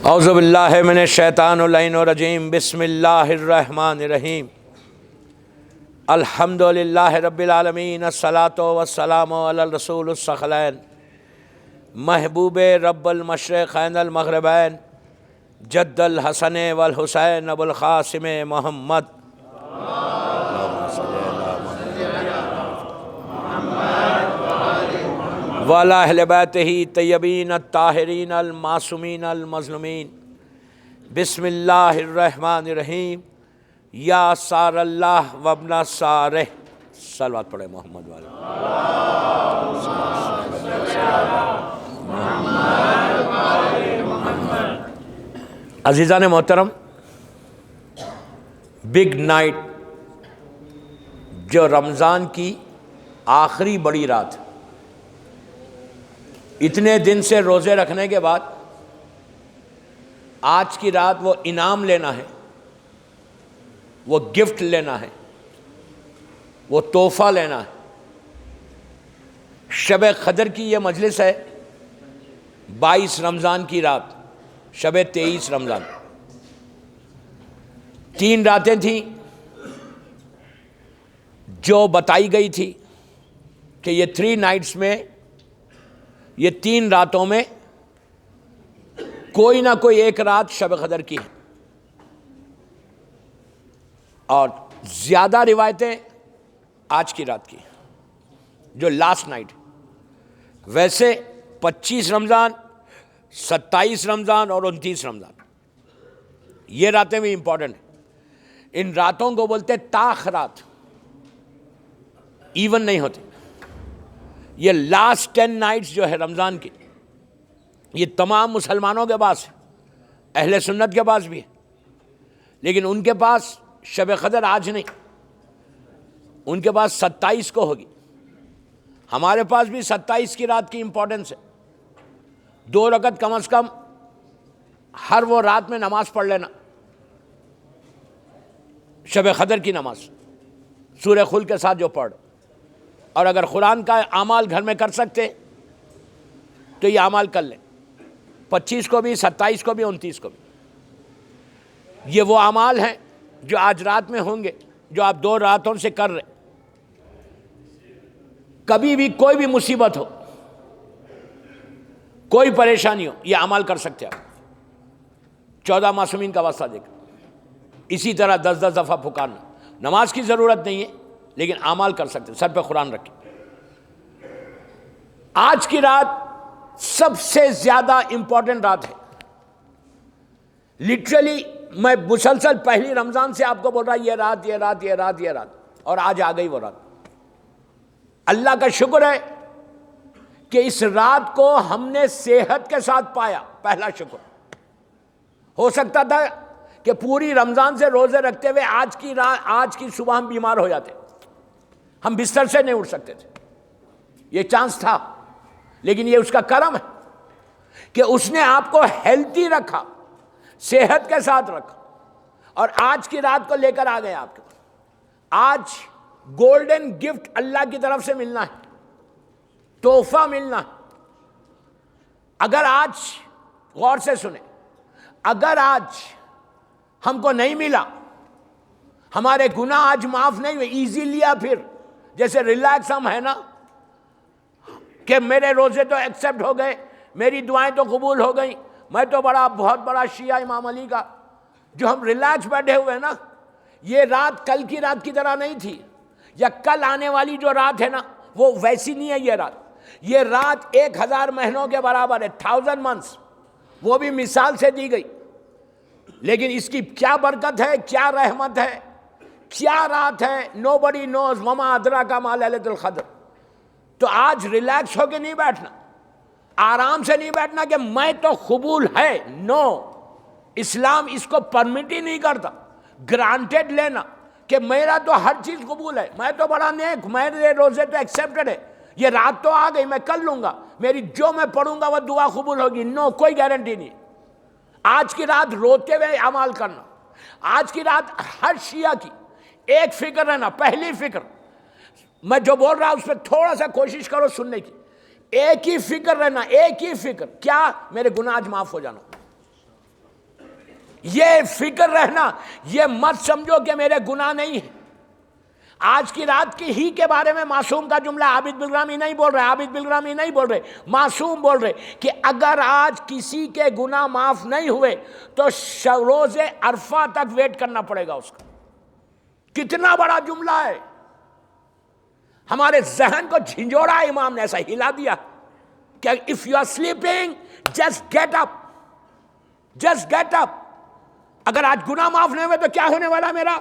اعوذ باللہ من الشیطان اللعین الرجیم بسم اللہ الرحمن الرحیم الحمد للہ رب العالمین الصلاۃ والسلام علی الرسول الثقلین محبوب رب المشرقین المغربین جد الحسن والحسین ابو القاسم محمد وعلی اہل بیتہ طیبین الطاہرین المعصومین المظلومین بسم اللہ الرحمن الرحیم یا سار اللہ وابن سارہ صلوات پڑھے محمد والے عزیزان محترم، بگ نائٹ جو رمضان کی آخری بڑی رات، اتنے دن سے روزے رکھنے کے بعد آج کی رات وہ انعام لینا ہے، وہ گفٹ لینا ہے، وہ تحفہ لینا ہے۔ شب قدر کی یہ مجلس ہے 22 رمضان کی رات، شب 23 رمضان۔ 3 راتیں تھیں جو بتائی گئی تھی کہ یہ 3 نائٹس میں، یہ 3 راتوں میں کوئی نہ کوئی ایک رات شب قدر کی ہے، اور زیادہ روایتیں آج کی رات کی جو لاسٹ نائٹ۔ ویسے 25 رمضان، 27 رمضان اور 29 رمضان یہ راتیں بھی امپورٹنٹ ہیں۔ ان راتوں کو بولتے تاخ رات، ایون نہیں ہوتے۔ یہ لاسٹ 10 نائٹس جو ہے رمضان کی، یہ تمام مسلمانوں کے پاس ہے، اہل سنت کے پاس بھی ہے، لیکن ان کے پاس شب قدر آج نہیں، ان کے پاس 27 کو ہوگی۔ ہمارے پاس بھی 27 کی رات کی امپورٹنس ہے۔ 2 رکعت کم از کم ہر وہ رات میں نماز پڑھ لینا، شب قدر کی نماز سورہ خل کے ساتھ جو پڑھ، اور اگر قرآن کا اعمال گھر میں کر سکتے تو یہ اعمال کر لیں، 25 کو بھی، 27 کو بھی، 29 کو بھی۔ یہ وہ اعمال ہیں جو آج رات میں ہوں گے، جو آپ 2 راتوں سے کر رہے۔ کبھی بھی کوئی بھی مصیبت ہو، کوئی پریشانی ہو، یہ اعمال کر سکتے آپ۔ 14 معصومین کا واسطہ دے کر اسی طرح 10 دفعہ پکارنا۔ نماز کی ضرورت نہیں ہے، لیکن اعمال کر سکتے، سر پہ قرآن رکھیں۔ آج کی رات سب سے زیادہ امپورٹنٹ رات ہے۔ لٹرلی میں مسلسل پہلی رمضان سے آپ کو بول رہا یہ رات، یہ رات، یہ رات، یہ رات، اور آج آ گئی وہ رات۔ اللہ کا شکر ہے کہ اس رات کو ہم نے صحت کے ساتھ پایا، پہلا شکر۔ ہو سکتا تھا کہ پوری رمضان سے روزے رکھتے ہوئے آج کی صبح ہم بیمار ہو جاتے، ہم بستر سے نہیں اٹھ سکتے تھے، یہ چانس تھا، لیکن یہ اس کا کرم ہے کہ اس نے آپ کو ہیلتھی رکھا، صحت کے ساتھ رکھا، اور آج کی رات کو لے کر آ گئے آپ کے پاس۔ آج گولڈن گفٹ اللہ کی طرف سے ملنا ہے، تحفہ ملنا ہے۔ اگر آج، غور سے سنیں، اگر آج ہم کو نہیں ملا، ہمارے گناہ آج معاف نہیں ہوئے، ایزی لیا، پھر جیسے ریلیکس ہم ہے نا کہ میرے روزے تو ایکسیپٹ ہو گئے، میری دعائیں تو قبول ہو گئیں، میں تو بہت بڑا شیعہ امام علی کا، جو ہم ریلیکس بیٹھے ہوئے نا، یہ رات کل کی رات کی طرح نہیں تھی، یا کل آنے والی جو رات ہے نا وہ ویسی نہیں ہے۔ یہ رات 1000 مہینوں کے برابر ہے، 1000 months، وہ بھی مثال سے دی گئی، لیکن اس کی کیا برکت ہے، کیا رحمت ہے، کیا رات ہے، nobody knows۔ وما ادراک ما لیلۃ القدر۔ تو آج ریلیکس ہو کے نہیں بیٹھنا، آرام سے نہیں بیٹھنا کہ میں تو قبول ہے، نو، اسلام اس کو پرمٹ ہی نہیں کرتا۔ گرانٹیڈ لینا کہ میرا تو ہر چیز قبول ہے، میں تو بڑا نیک، میرے روزے تو ایکسیپٹڈ ہے، یہ رات تو آ گئی، میں کر لوں گا، میری جو میں پڑھوں گا وہ دعا قبول ہوگی، نو، کوئی گارنٹی نہیں۔ آج کی رات روتے ہوئے اعمال کرنا۔ آج کی رات ہر شیعہ کی ایک فکر رہنا، پہلی فکر، میں جو بول رہا ہوں اس پہ تھوڑا سا کوشش کرو سننے کی۔ ایک ہی فکر رہنا، ایک ہی فکر، کیا؟ میرے گناہ آج معاف ہو جانا۔ یہ فکر رہنا، یہ مت سمجھو کہ میرے گناہ نہیں ہیں۔ آج کی رات کی ہی کے بارے میں معصوم کا جملہ عابد بالرامی نہیں بول رہے، عابد بالرامی نہیں بول رہے، معصوم بول رہے کہ اگر آج کسی کے گناہ معاف نہیں ہوئے تو روز عرفہ تک ویٹ کرنا پڑے گا اس کا۔ کتنا بڑا جملہ ہے، ہمارے ذہن کو جھنجھوڑا امام نے، ایسا ہلا دیا کہ if you are sleeping just get up، just get up۔ اگر آج گناہ معاف نہیں ہوئے تو کیا ہونے والا میرا؟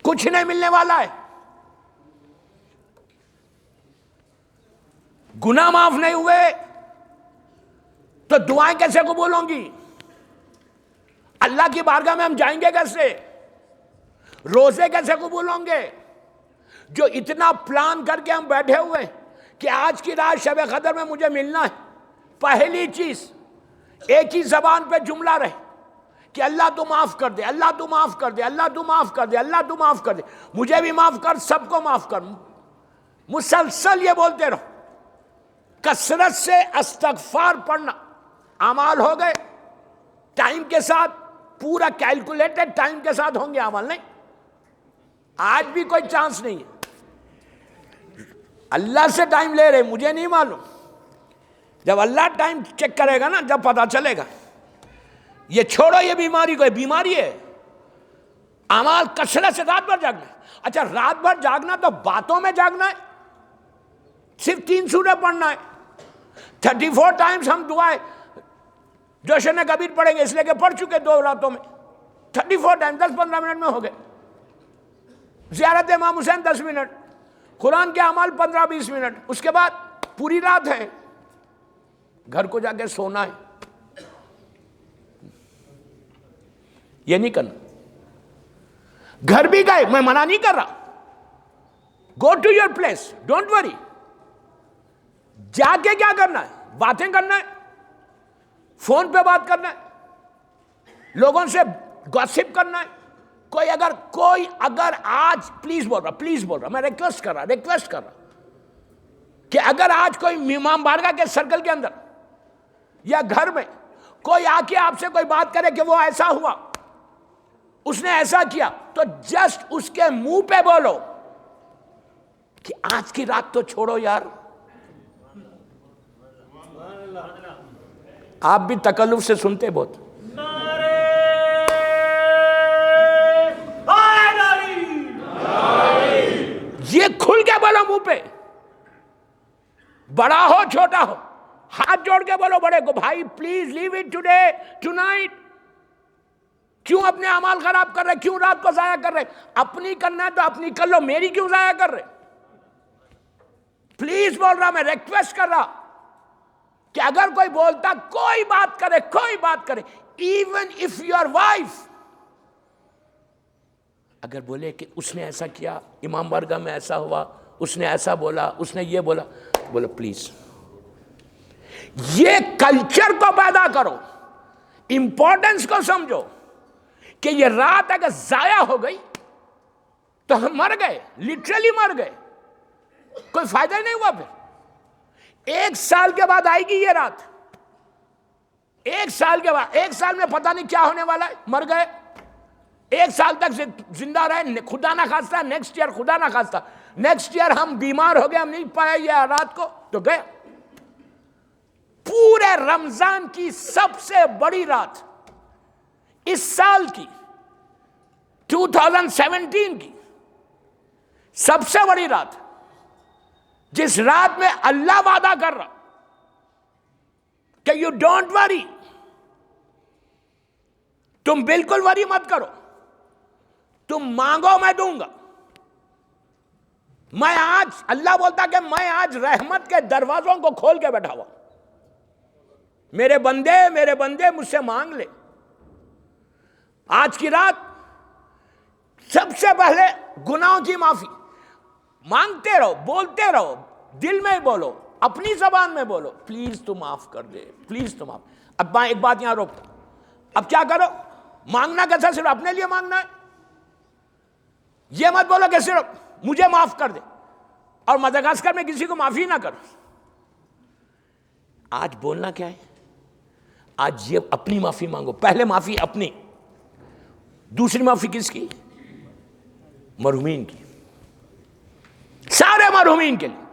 کچھ نہیں ملنے والا ہے۔ گناہ معاف نہیں ہوئے تو دعائیں کیسے قبول ہوں گی؟ اللہ کی بارگاہ میں ہم جائیں گے کیسے؟ روزے کیسے قبول ہوں گے؟ جو اتنا پلان کر کے ہم بیٹھے ہوئے ہیں کہ آج کی رات شب قدر میں مجھے ملنا ہے، پہلی چیز ایک ہی زبان پہ جملہ رہے کہ اللہ تو معاف کر دے، اللہ تو معاف کر دے، اللہ تو معاف کر دے، اللہ تو معاف کر دے، مجھے بھی معاف کر، سب کو معاف کر۔ مسلسل یہ بولتے رہو، کثرت سے استغفار پڑھنا۔ اعمال ہو گئے ٹائم کے ساتھ، پورا کیلکولیٹڈ ٹائم کے ساتھ ہوں گے عمل، نہیں آج بھی کوئی چانس نہیں ہے۔ اللہ سے ٹائم لے رہے، مجھے نہیں معلوم، جب اللہ ٹائم چیک کرے گا نا، جب پتا چلے گا۔ یہ چھوڑو، یہ بیماری کوئی بیماری ہے، اعمال کثرت سے رات بھر جاگنا ہے۔ اچھا رات بھر جاگنا تو باتوں میں جاگنا ہے، صرف 3 سورہ پڑھنا ہے، 34 ٹائمز ہم دعائیں جوشن کبیر پڑھیں گے، اس لیے کہ پڑھ چکے 2 راتوں میں 34 ٹائم، 10-15 منٹ میں ہو گئے۔ زیارت امام حسین 10 منٹ، قرآن کے اعمال 15-20 منٹ، اس کے بعد پوری رات ہے، گھر کو جا کے سونا ہے۔ یہ نہیں کرنا۔ گھر بھی گئے، میں منع نہیں کر رہا، go to your place, don't worry. جا کے کیا کرنا ہے؟ باتیں کرنا ہے، فون پہ بات کرنا ہے، لوگوں سے گاسپ کرنا ہے۔ کوئی اگر آج پلیز بول رہا، میں ریکویسٹ کر رہا کہ اگر آج کوئی امام بارگاہ کے سرکل کے اندر یا گھر میں کوئی آ کے آپ سے کوئی بات کرے کہ وہ ایسا ہوا، اس نے ایسا کیا، تو جسٹ اس کے منہ پہ بولو کہ آج کی رات تو چھوڑو یار۔ آپ بھی تکلف سے سنتے بہت، یہ کھل کے بولو منہ پہ، بڑا ہو چھوٹا ہو، ہاتھ جوڑ کے بولو بڑے کو، بھائی please leave it today, tonight. کیوں اپنے اعمال خراب کر رہے؟ کیوں رات کو ضائع کر رہے؟ اپنی کرنا ہے تو اپنی کر لو، میری کیوں ضائع کر رہے؟ پلیز بول رہا، میں ریکویسٹ کر رہا کہ اگر کوئی بولتا، کوئی بات کرے، ایون اف یور وائف اگر بولے کہ اس نے ایسا کیا، امام بارگاہ میں ایسا ہوا، اس نے ایسا بولا، اس نے یہ بولا، بولو پلیز۔ یہ کلچر کو پیدا کرو، امپورٹنس کو سمجھو کہ یہ رات اگر ضائع ہو گئی تو ہم مر گئے، لٹرلی مر گئے، کوئی فائدہ ہی نہیں ہوا۔ پھر 1 سال کے بعد آئے گی یہ رات، 1 سال کے بعد، 1 سال میں پتہ نہیں کیا ہونے والا ہے، مر گئے۔ 1 سال تک زندہ رہے، خدا نہ خواستہ نیکسٹ ایئر، خدا نہ خواستہ نیکسٹ ایئر ہم بیمار ہو گئے، ہم نہیں پائے یہ رات کو، تو گئے۔ پورے رمضان کی سب سے بڑی رات، اس سال کی 2017 کی سب سے بڑی رات، جس رات میں اللہ وعدہ کر رہا کہ یو ڈونٹ وری، تم بالکل وری مت کرو، تم مانگو میں دوں گا۔ میں آج، اللہ بولتا کہ میں آج رحمت کے دروازوں کو کھول کے بیٹھا ہوا، میرے بندے مجھ سے مانگ لے۔ آج کی رات سب سے پہلے گناہوں کی معافی مانگتے رہو، بولتے رہو، دل میں بولو، اپنی زبان میں بولو، پلیز تو معاف کر دے، پلیز تو معاف۔ اب میں ایک بات یہاں روکتا ہوں، اب کیا کرو؟ مانگنا کیسا؟ صرف اپنے لیے مانگنا ہے، یہ مت بولو کہ صرف مجھے معاف کر دے اور مدغاسکر میں کسی کو معافی نہ کرو۔ آج بولنا کیا ہے؟ آج یہ اپنی معافی مانگو. پہلے معافی اپنی, دوسری معافی کس کی؟ مرحومین کی, سارے مرحومین کے لیے.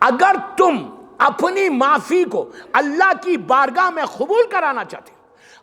اگر تم اپنی معافی کو اللہ کی بارگاہ میں قبول کرانا چاہتے,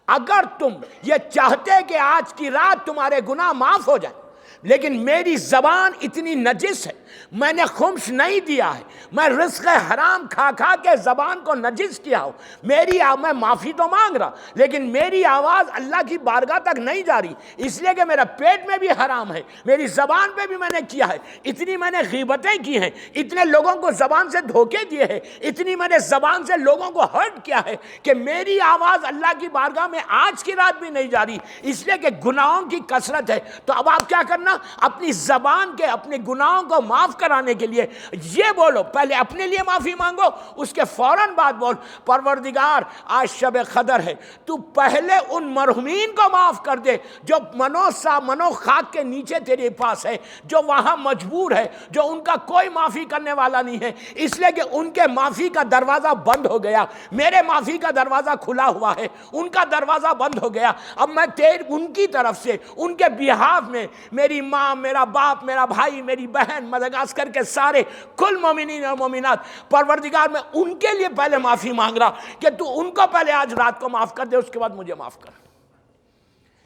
اگر تم یہ چاہتے کہ آج کی رات تمہارے گناہ معاف ہو جائیں, لیکن میری زبان اتنی نجس ہے, میں نے خمس نہیں دیا ہے, میں رزق حرام کھا کھا کے زبان کو نجس کیا ہوں, میں معافی تو مانگ رہا لیکن میری آواز اللہ کی بارگاہ تک نہیں جا رہی, اس لیے کہ میرا پیٹ میں بھی حرام ہے, میری زبان پہ بھی میں نے کیا ہے, اتنی میں نے غیبتیں کی ہیں, اتنے لوگوں کو زبان سے دھوکے دیے ہیں, اتنی میں نے زبان سے لوگوں کو ہرٹ کیا ہے کہ میری آواز اللہ کی بارگاہ میں آج کی رات بھی نہیں جا رہی, اس لیے کہ گناہوں کی کثرت ہے. تو اب آپ کیا کرنا, اپنی زبان کے اپنے گناہوں کو معاف کرانے کے لیے یہ بولو, پہلے اپنے لیے معافی مانگو, اس کے فوراً بعد بول پروردگار آج شب قدر ہے, تو پہلے ان مرحومین کو معاف کر دے جو منو خاک کے نیچے تیرے پاس ہے, جو وہاں مجبور ہے, جو ان کا کوئی معافی کرنے والا نہیں ہے, اس لیے کہ ان کے معافی کا دروازہ بند ہو گیا, میرے معافی کا دروازہ کھلا ہوا ہے, ان کا دروازہ بند ہو گیا. اب میں ان کی طرف سے ان کے بیہاف میں, میری ماں, میرا باپ, میرا بھائی, میری بہن, مدغاسکر کے سارے کل مومنین اور مومنات, پروردگار میں ان کے لیے پہلے معافی مانگ رہا کہ تو ان کو پہلے آج رات کو معاف کر دے, اس کے بعد مجھے معاف کر.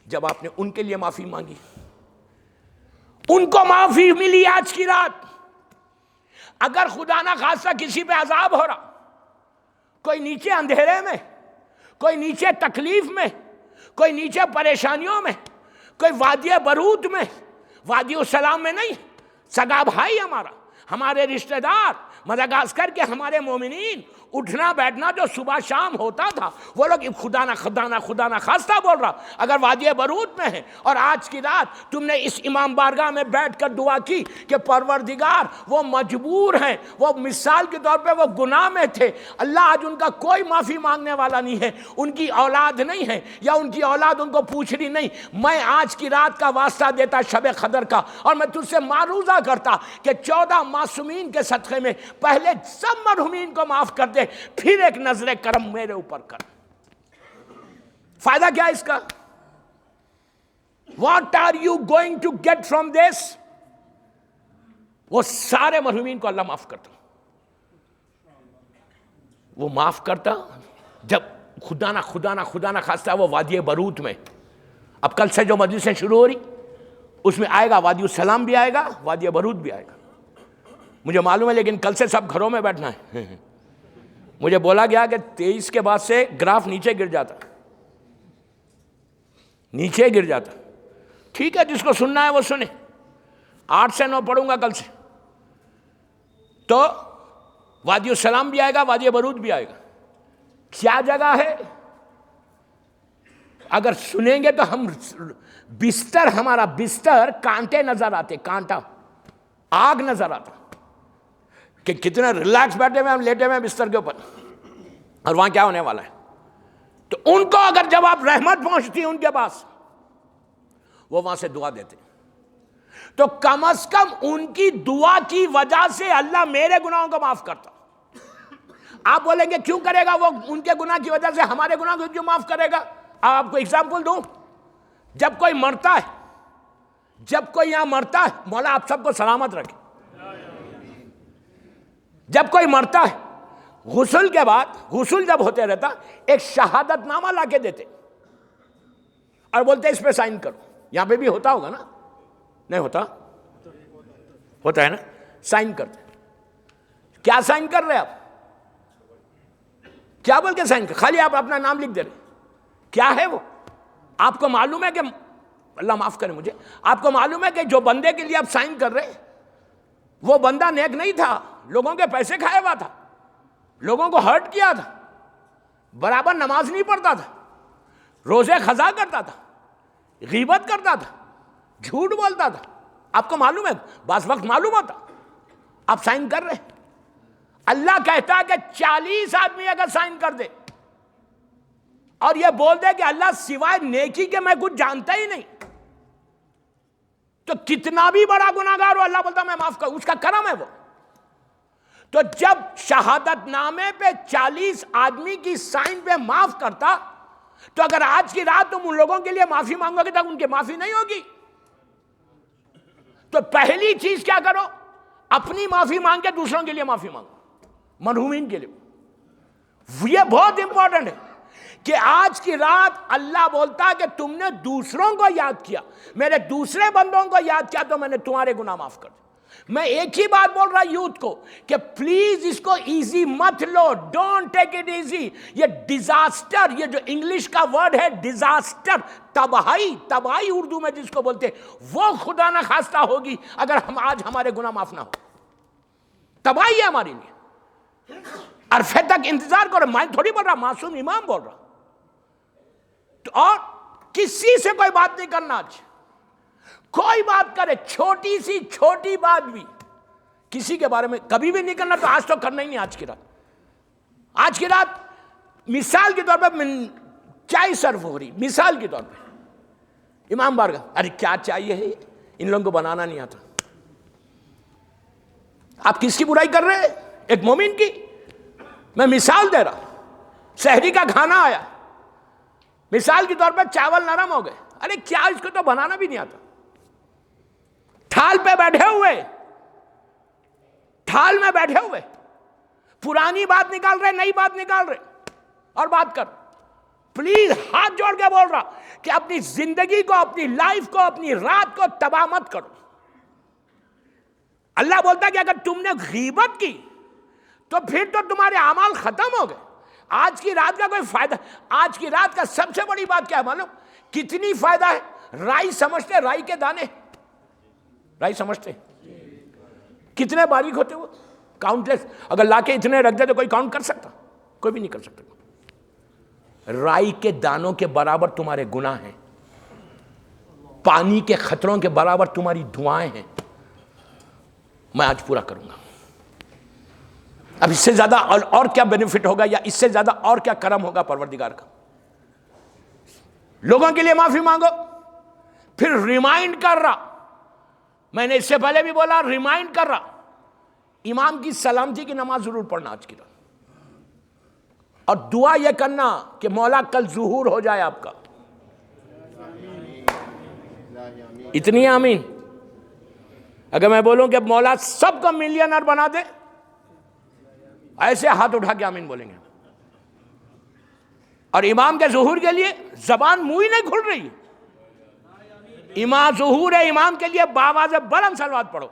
جب آپ نے ان کے لیے معافی مانگی, ان کو معافی ملی آج کی رات. اگر خدا نہ خاصہ کسی پہ عذاب ہو رہا, کوئی نیچے اندھیرے میں, کوئی نیچے تکلیف میں, کوئی نیچے پریشانیوں میں, کوئی وادی برود میں, وادی السلام میں نہیں, سگا بھائی ہمارا, ہمارے رشتہ دار مدغاسکر کے ہمارے مومنین, اٹھنا بیٹھنا جو صبح شام ہوتا تھا, وہ لوگ خدا نہ خواستہ بول رہا, اگر وادی برود میں ہے اور آج کی رات تم نے اس امام بارگاہ میں بیٹھ کر دعا کی کہ پروردگار وہ مجبور ہیں, وہ مثال کے طور پہ وہ گناہ میں تھے, اللہ آج ان کا کوئی معافی مانگنے والا نہیں ہے, ان کی اولاد نہیں ہے یا ان کی اولاد ان کو پوچھ رہی نہیں, میں آج کی رات کا واسطہ دیتا شب قدر کا, اور میں تجھ سے معروضہ کرتا کہ 14 معصومین کے صدقے میں پہلے سب مرحومین کو معاف کر دے, پھر ایک نظر کرم میرے اوپر کر. فائدہ کیا اس کا؟ What are you going to get from this? وہ سارے مرحومین کو اللہ معاف کرتا, وہ معاف کرتا جب خدا نہ خواستہ وہ وادی برود میں. اب کل سے جو مجلسیں شروع ہو رہی اس میں آئے گا وادی السلام بھی آئے گا, وادی برود بھی آئے گا, مجھے معلوم ہے, لیکن کل سے سب گھروں میں بیٹھنا ہے. مجھے بولا گیا کہ 23 کے بعد سے گراف نیچے گر جاتا. ٹھیک ہے, جس کو سننا ہے وہ سنے. 8 سے 9 پڑھوں گا کل سے, تو وادی السلام بھی آئے گا, وادی برود بھی آئے گا. کیا جگہ ہے؟ اگر سنیں گے تو ہمارا بستر کانٹے نظر آتے, کانٹا آگ نظر آتا کہ کتنے ریلیکس بیٹھے ہوئے ہم, لیٹے ہوئے بستر کے اوپر, اور وہاں کیا ہونے والا ہے. تو ان کو اگر جب آپ رحمت پہنچتی ان کے پاس, وہ وہاں سے دعا دیتے, تو کم از کم ان کی دعا کی وجہ سے اللہ میرے گناہوں کو معاف کرتا. آپ بولیں گے کیوں کرے گا وہ ان کے گناہ کی وجہ سے ہمارے گناہ کو کیوں معاف کرے گا؟ آپ کو اگزامپل دوں, جب کوئی مرتا ہے, جب کوئی یہاں مرتا ہے, مولا آپ سب کو سلامت رکھے, جب کوئی مرتا ہے غسل کے بعد, غسل جب ہوتے رہتا, ایک شہادت نامہ لا کے دیتے اور بولتے اس پہ سائن کرو. یہاں پہ بھی ہوتا ہوگا نا, نہیں ہوتا ہے نا, سائن کرتے. کیا سائن کر رہے آپ؟ کیا بول کے سائن کر؟ خالی آپ اپنا نام لکھ دے رہے. کیا ہے وہ؟ آپ کو معلوم ہے کہ, اللہ معاف کرے مجھے, آپ کو معلوم ہے کہ جو بندے کے لیے آپ سائن کر رہے وہ بندہ نیک نہیں تھا, لوگوں کے پیسے کھایا ہوا تھا, لوگوں کو ہرٹ کیا تھا, برابر نماز نہیں پڑھتا تھا, روزے قضا کرتا تھا, غیبت کرتا تھا, جھوٹ بولتا تھا. آپ کو معلوم ہے, بعض وقت معلوم ہوتا, آپ سائن کر رہے. اللہ کہتا ہے کہ 40 آدمی اگر سائن کر دے اور یہ بول دے کہ اللہ سوائے نیکی کے میں کچھ جانتا ہی نہیں, تو کتنا بھی بڑا گناہگار ہو اللہ بولتا میں معاف کروں, اس کا کرم ہے وہ. تو جب شہادت نامے پہ 40 آدمی کی سائن پہ معاف کرتا، تو اگر آج کی رات تم ان لوگوں کے لیے معافی مانگو گے تو ان کی معافی نہیں ہوگی. تو پہلی چیز کیا کرو، اپنی معافی مانگ کے دوسروں کے لیے معافی مانگو، مرحومین کے لیے. یہ بہت امپورٹنٹ ہے کہ آج کی رات اللہ بولتا ہے کہ تم نے دوسروں کو یاد کیا، میرے دوسرے بندوں کو یاد کیا تو میں نے تمہارے گناہ معاف کر دیا. میں ایک ہی بات بول رہا یوتھ کو کہ پلیز اس کو ایزی مت لو، ڈونٹ ٹیک اٹ ایزی. یہ ڈیزاسٹر، یہ جو انگلش کا ورڈ ہے ڈیزاسٹر، تباہی اردو میں جس کو بولتے ہیں، وہ خدا نہ خواستہ ہوگی اگر ہم آج ہمارے گناہ معاف نہ ہو. تباہی ہے ہمارے لیے. عرفے تک انتظار کرو. میں تھوڑی بول رہا، معصوم امام بول رہا. اور کسی سے کوئی بات نہیں کرنا آج. کوئی بات کرے، چھوٹی سی چھوٹی بات بھی کسی کے بارے میں کبھی بھی نہیں کرنا. تو آج تو کرنا ہی نہیں. آج کی رات مثال کے طور پہ چائے سرو ہو رہی، مثال کے طور پہ امام بارگاہ، ارے کیا چاہیے ہے، ان لوگوں کو بنانا نہیں آتا. آپ کس کی برائی کر رہے ہیں؟ ایک مومن کی. میں مثال دے رہا. سحری کا کھانا آیا، مثال کے طور پہ چاول نرم ہو گئے، ارے کیا اس کو تو بنانا بھی نہیں آتا. تھال پہ بیٹھے ہوئے، تھال میں بیٹھے ہوئے، پرانی بات نکال رہے، نئی بات نکال رہے اور بات کر. پلیز ہاتھ جوڑ کے بول رہا کہ اپنی زندگی کو، اپنی لائف کو، اپنی رات کو تباہ مت کرو. اللہ بولتا ہے کہ اگر تم نے غیبت کی تو پھر تو تمہارے اعمال ختم ہو گئے. آج کی رات کا کوئی فائدہ، آج کی رات کا سب سے بڑی بات کیا ہے معلوم؟ کتنی فائدہ ہے. رائی سمجھتے، رائی کے دانے، رائی سمجھتے کتنے باریک ہوتے وہ، کاؤنٹ لیس. اگر لا کے اتنے رکھ دے تو کوئی کاؤنٹ کر سکتا؟ کوئی بھی نہیں کر سکتا. رائی کے دانوں کے برابر تمہارے گناہ ہیں، پانی کے خطروں کے برابر تمہاری دعائیں ہیں. میں آج پورا کروں گا. اب اس سے زیادہ اور کیا بینیفٹ ہوگا، یا اس سے زیادہ اور کیا کرم ہوگا پروردگار کا؟ لوگوں کے لیے معافی مانگو. پھر ریمائنڈ کر رہا، میں نے اس سے پہلے بھی بولا، ریمائنڈ کر رہا، امام کی سلامتی کی نماز ضرور پڑھنا آج کی رات. اور دعا یہ کرنا کہ مولا کل ظہور ہو جائے آپ کا. اتنی آمین. اگر میں بولوں کہ مولا سب کو ملینر بنا دے، ایسے ہاتھ اٹھا کے آمین بولیں گے. اور امام کے ظہور کے لیے زبان منہ ہی نہیں کھل رہی. امام ظہور ہے، امام کے لیے باواز بلند صلوات پڑھو.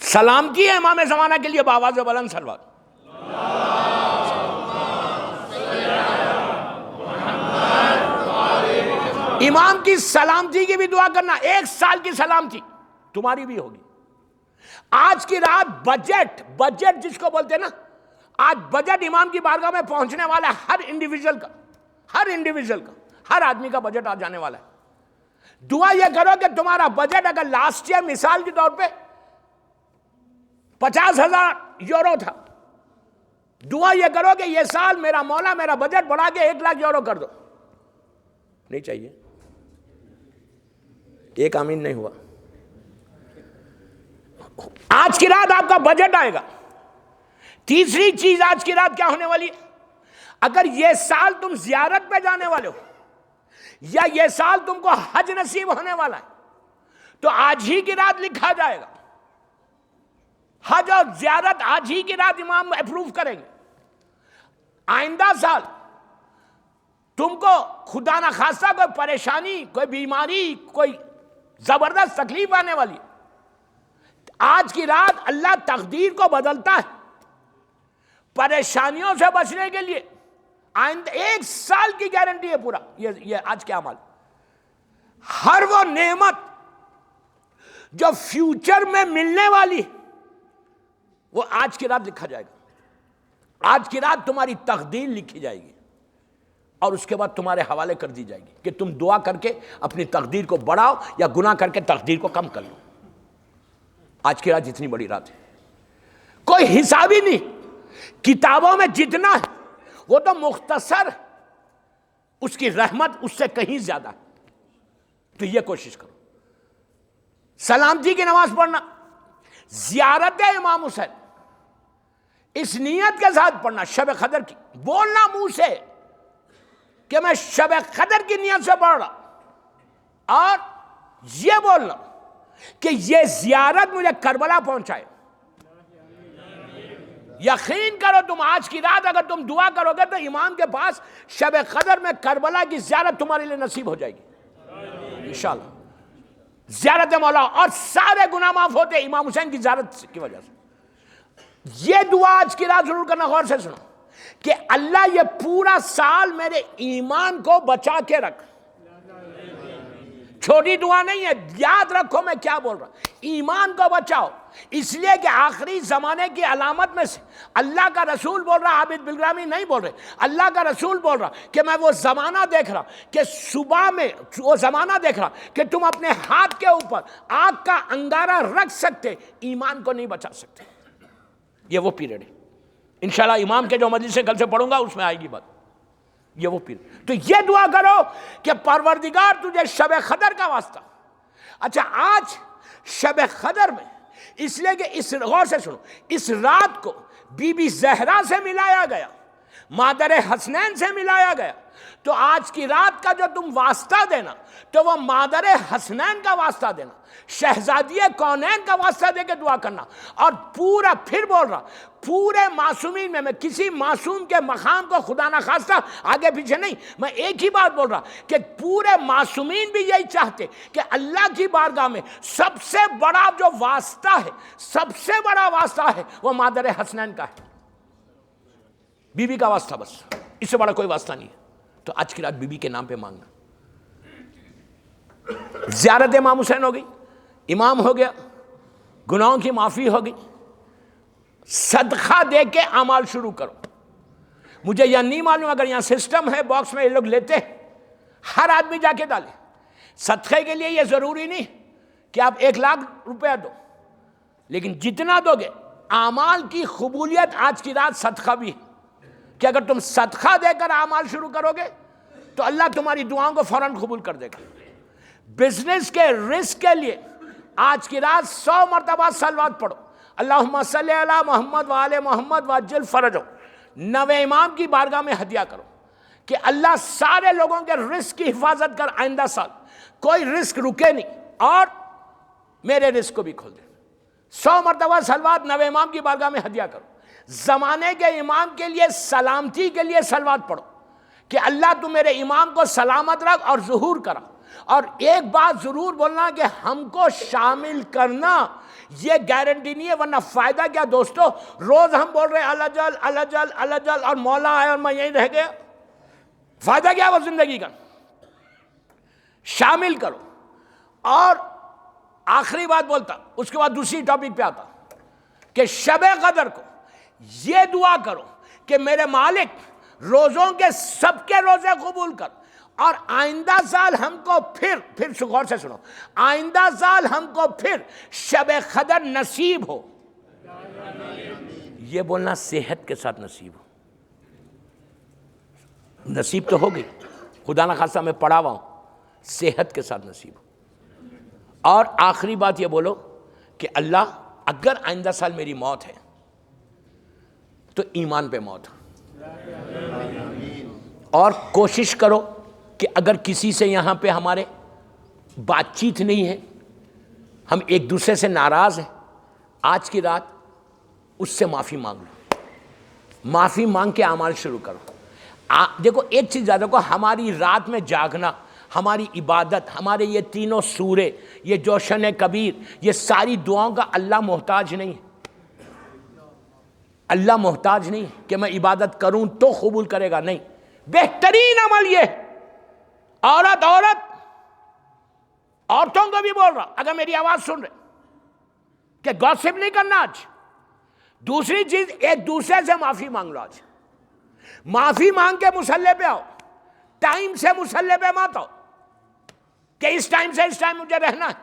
سلامتی ہے امام زمانہ کے لیے، باواز بلند صلوات. امام کی سلامتی کی بھی دعا کرنا. 1 سال کی سلامتی تمہاری بھی ہوگی. آج کی رات بجٹ جس کو بولتے ہیں نا، آج بجٹ امام کی بارگاہ میں پہنچنے والا ہے. ہر انڈیویجول کا، ہر آدمی کا بجٹ آ جانے والا ہے. دعا یہ کرو کہ تمہارا بجٹ اگر لاسٹ ایئر مثال کے طور پہ 50,000 یورو تھا، دعا یہ کرو کہ یہ سال میرا مولا میرا بجٹ بڑھا کے 1 لاکھ یورو کر دو. نہیں چاہیے. ایک آمین نہیں ہوا. آج کی رات آپ کا بجٹ آئے گا. تیسری چیز آج کی رات کیا ہونے والی ہے؟ اگر یہ سال تم زیارت پہ جانے والے ہو، یا یہ سال تم کو حج نصیب ہونے والا ہے، تو آج ہی کی رات لکھا جائے گا. حج اور زیارت آج ہی کی رات امام اپروو کریں گے. آئندہ سال تم کو خدا نہ خواستہ کوئی پریشانی، کوئی بیماری، کوئی زبردست تکلیف آنے والی، آج کی رات اللہ تقدیر کو بدلتا ہے پریشانیوں سے بچنے کے لیے. آئندہ 1 سال کی گارنٹی ہے پورا. یہ آج کیا عمل، ہر وہ نعمت جو فیوچر میں ملنے والی وہ آج کی رات لکھا جائے گا. آج کی رات تمہاری تقدیر لکھی جائے گی اور اس کے بعد تمہارے حوالے کر دی جائے گی کہ تم دعا کر کے اپنی تقدیر کو بڑھاؤ یا گناہ کر کے تقدیر کو کم کر لو. آج کی رات جتنی بڑی رات ہے کوئی حساب ہی نہیں. کتابوں میں جتنا ہے وہ تو مختصر، اس کی رحمت اس سے کہیں زیادہ ہے. تو یہ کوشش کرو. سلامتی کی نماز پڑھنا, زیارت امام حسین اس نیت کے ساتھ پڑھنا شب قدر کی, بولنا منہ سے کہ میں شب قدر کی نیت سے پڑھ رہا, اور یہ بولنا کہ یہ زیارت مجھے کربلا پہنچائے. یقین کرو تم آج کی رات اگر تم دعا کرو گے تو امام کے پاس شب قدر میں کربلا کی زیارت تمہارے لیے نصیب ہو جائے گی انشاءاللہ. زیارت مولا, اور سارے گناہ معاف ہوتے امام حسین کی زیارت کی وجہ سے. یہ دعا آج کی رات ضرور کرنا, غور سے سنو کہ اللہ یہ پورا سال میرے ایمان کو بچا کے رکھ. چھوٹی دعا نہیں ہے, یاد رکھو میں کیا بول رہا ہوں, ایمان کو بچاؤ. اس لیے کہ آخری زمانے کی علامت میں سے اللہ کا رسول بول رہا, عابد بالگرامی نہیں بول رہے, اللہ کا رسول بول رہا کہ میں وہ زمانہ دیکھ رہا کہ صبح میں وہ زمانہ دیکھ رہا کہ تم اپنے ہاتھ کے اوپر آگ کا انگارہ رکھ سکتے, ایمان کو نہیں بچا سکتے. یہ وہ پیریڈ ہے. انشاءاللہ امام کے جو مجلس سے کل سے پڑھوں گا اس میں آئے گی بات, یہ وہ پیریڈ. تو یہ دعا کرو کہ پروردگار تجھے شب قدر کا واسطہ. اچھا آج شب قدر میں اس لیے کہ اس, غور سے سنو, اس رات کو بی بی زہرا سے ملایا گیا, مادر حسنین سے ملایا گیا. تو آج کی رات کا جو تم واسطہ دینا تو وہ مادر حسنین کا واسطہ دینا, شہزادی کونین کا واسطہ دے کے دعا کرنا. اور پورا, پھر بول رہا, پورے معصومین میں کسی معصوم کے مقام کو خدا نہ خواستہ آگے پیچھے نہیں, میں ایک ہی بات بول رہا کہ پورے معصومین بھی یہی چاہتے کہ اللہ کی بارگاہ میں سب سے بڑا جو واسطہ ہے, سب سے بڑا واسطہ ہے وہ مادر حسنین کا ہے, بی بی کا واسطہ, بس اس سے بڑا کوئی واسطہ نہیں ہے. تو آج کی رات بی بی کے نام پہ مانگنا. زیارت امام حسین ہو گئی, امام ہو گیا, گناہوں کی معافی ہو گئی. صدقہ دے کے اعمال شروع کرو. مجھے یہ نہیں معلوم, اگر یہاں سسٹم ہے باکس میں یہ لوگ لیتے, ہر آدمی جا کے ڈالے. صدقے کے لیے یہ ضروری نہیں کہ آپ 1,00,000 روپیہ دو, لیکن جتنا دو گے اعمال کی قبولیت آج کی رات صدقہ بھی ہے. کہ اگر تم صدقہ دے کر اعمال شروع کرو گے تو اللہ تمہاری دعاؤں کو فوراً قبول کر دے گا. بزنس کے رزق کے لیے آج کی رات 100 مرتبہ صلوات پڑھو, اللہم صلی علی محمد وآل محمد وعجل فرجہ. نوے امام کی بارگاہ میں ہدیہ کرو کہ اللہ سارے لوگوں کے رزق کی حفاظت کر, آئندہ سال کوئی رزق رکے نہیں اور میرے رزق کو بھی کھول دے. 100 مرتبہ صلوات نوے امام کی بارگاہ میں ہدیہ کرو. زمانے کے امام کے لیے سلامتی کے لیے صلوات پڑھو کہ اللہ تو میرے امام کو سلامت رکھ اور ظہور کرا. اور ایک بات ضرور بولنا کہ ہم کو شامل کرنا یہ گارنٹی نہیں ہے, ورنہ فائدہ کیا دوستو, روز ہم بول رہے ہیں اللہ جل اللہ جل اللہ جل اور مولا آئے اور میں یہیں رہ گیا, فائدہ کیا وہ زندگی کا. شامل کرو. اور آخری بات بولتا, اس کے بعد دوسری ٹاپک پہ آتا کہ شب قدر کو یہ دعا کرو کہ میرے مالک روزوں کے سب کے روزے قبول کر, اور آئندہ سال ہم کو پھر غور سے سنو, آئندہ سال ہم کو پھر شب قدر نصیب ہو. یہ بولنا صحت کے ساتھ نصیب ہو. نصیب تو ہو گئی, خدا نہ خواستہ میں پڑھا ہوا ہوں, صحت کے ساتھ نصیب ہو. اور آخری بات یہ بولو کہ اللہ اگر آئندہ سال میری موت ہے تو ایمان پہ موت. اور کوشش کرو کہ اگر کسی سے یہاں پہ ہمارے بات چیت نہیں ہے, ہم ایک دوسرے سے ناراض ہیں, آج کی رات اس سے معافی مانگ لو. معافی مانگ کے اعمال شروع کرو. دیکھو ایک چیز یاد رکھو, ہماری رات میں جاگنا, ہماری عبادت, ہمارے یہ تینوں سورے, یہ جوشن کبیر, یہ ساری دعاؤں کا اللہ محتاج نہیں ہے. اللہ محتاج نہیں کہ میں عبادت کروں تو قبول کرے گا, نہیں. بہترین عمل یہ ہے, عورتوں کو بھی بول رہا اگر میری آواز سن رہے, کہ گوسپ نہیں کرنا آج. دوسری چیز, ایک دوسرے سے معافی مانگ لو. آج معافی مانگ کے مصلی پہ آؤ, ٹائم سے مصلی پہ مت آؤ کہ اس ٹائم سے اس ٹائم مجھے رہنا ہے.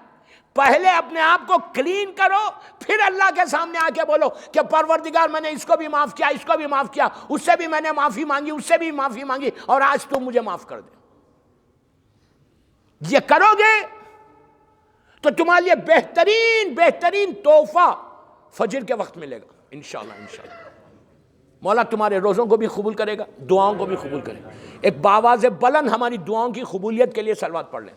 پہلے اپنے آپ کو کلین کرو, پھر اللہ کے سامنے آ کے بولو کہ پروردگار میں نے اس کو بھی معاف کیا, اس کو بھی معاف کیا, اس سے بھی میں نے معافی مانگی, اس سے بھی معافی مانگی, اور آج تو مجھے معاف کر دے. یہ کرو گے تو تمہارے لیے بہترین تحفہ فجر کے وقت ملے گا انشاءاللہ انشاءاللہ۔ مولا تمہارے روزوں کو بھی قبول کرے گا، دعاؤں کو بھی قبول کرے گا۔ ایک باواز بلند ہماری دعاؤں کی قبولیت کے لیے صلوات پڑھ لیں۔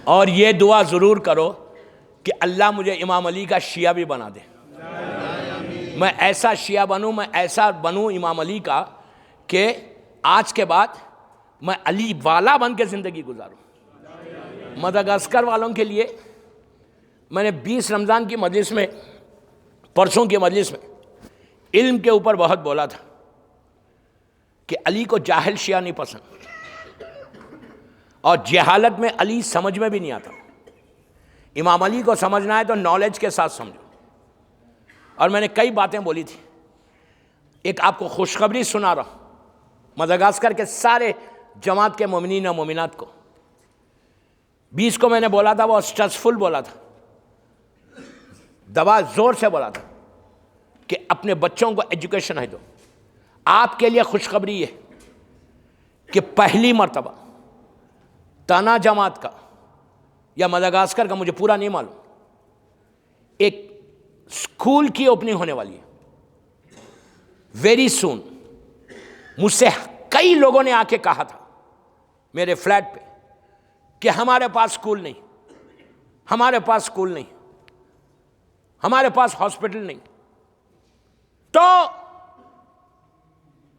اور یہ دعا ضرور کرو کہ اللہ مجھے امام علی کا شیعہ بھی بنا دے، میں ایسا شیعہ بنوں، میں ایسا بنوں امام علی کا کہ آج کے بعد میں علی والا بن کے زندگی گزاروں۔ مدغاسکر والوں کے لیے میں نے 20 رمضان کی مجلس میں، پرسوں کی مجلس میں علم کے اوپر بہت بولا تھا کہ علی کو جاہل شیعہ نہیں پسند، اور جہالت میں علی سمجھ میں بھی نہیں آتا۔ امام علی کو سمجھنا ہے تو نالج کے ساتھ سمجھو۔ اور میں نے کئی باتیں بولی تھی، ایک آپ کو خوشخبری سنا رہا ہوں مدغاسکر کے سارے جماعت کے مومنین و مومنات کو۔ 20 کو میں نے بولا تھا، وہ اسٹریسفل بولا تھا، دبا زور سے بولا تھا کہ اپنے بچوں کو ایجوکیشن ہے دو۔ آپ کے لیے خوشخبری یہ کہ پہلی مرتبہ تانا جماعت کا یا مدغاسکر کا، مجھے پورا نہیں معلوم، ایک اسکول کی اوپننگ ہونے والی ہے ویری سون۔ مجھ سے کئی لوگوں نے آ کے کہا تھا میرے فلیٹ پہ کہ ہمارے پاس اسکول نہیں، ہمارے پاس اسکول نہیں، ہمارے پاس ہاسپٹل نہیں۔ تو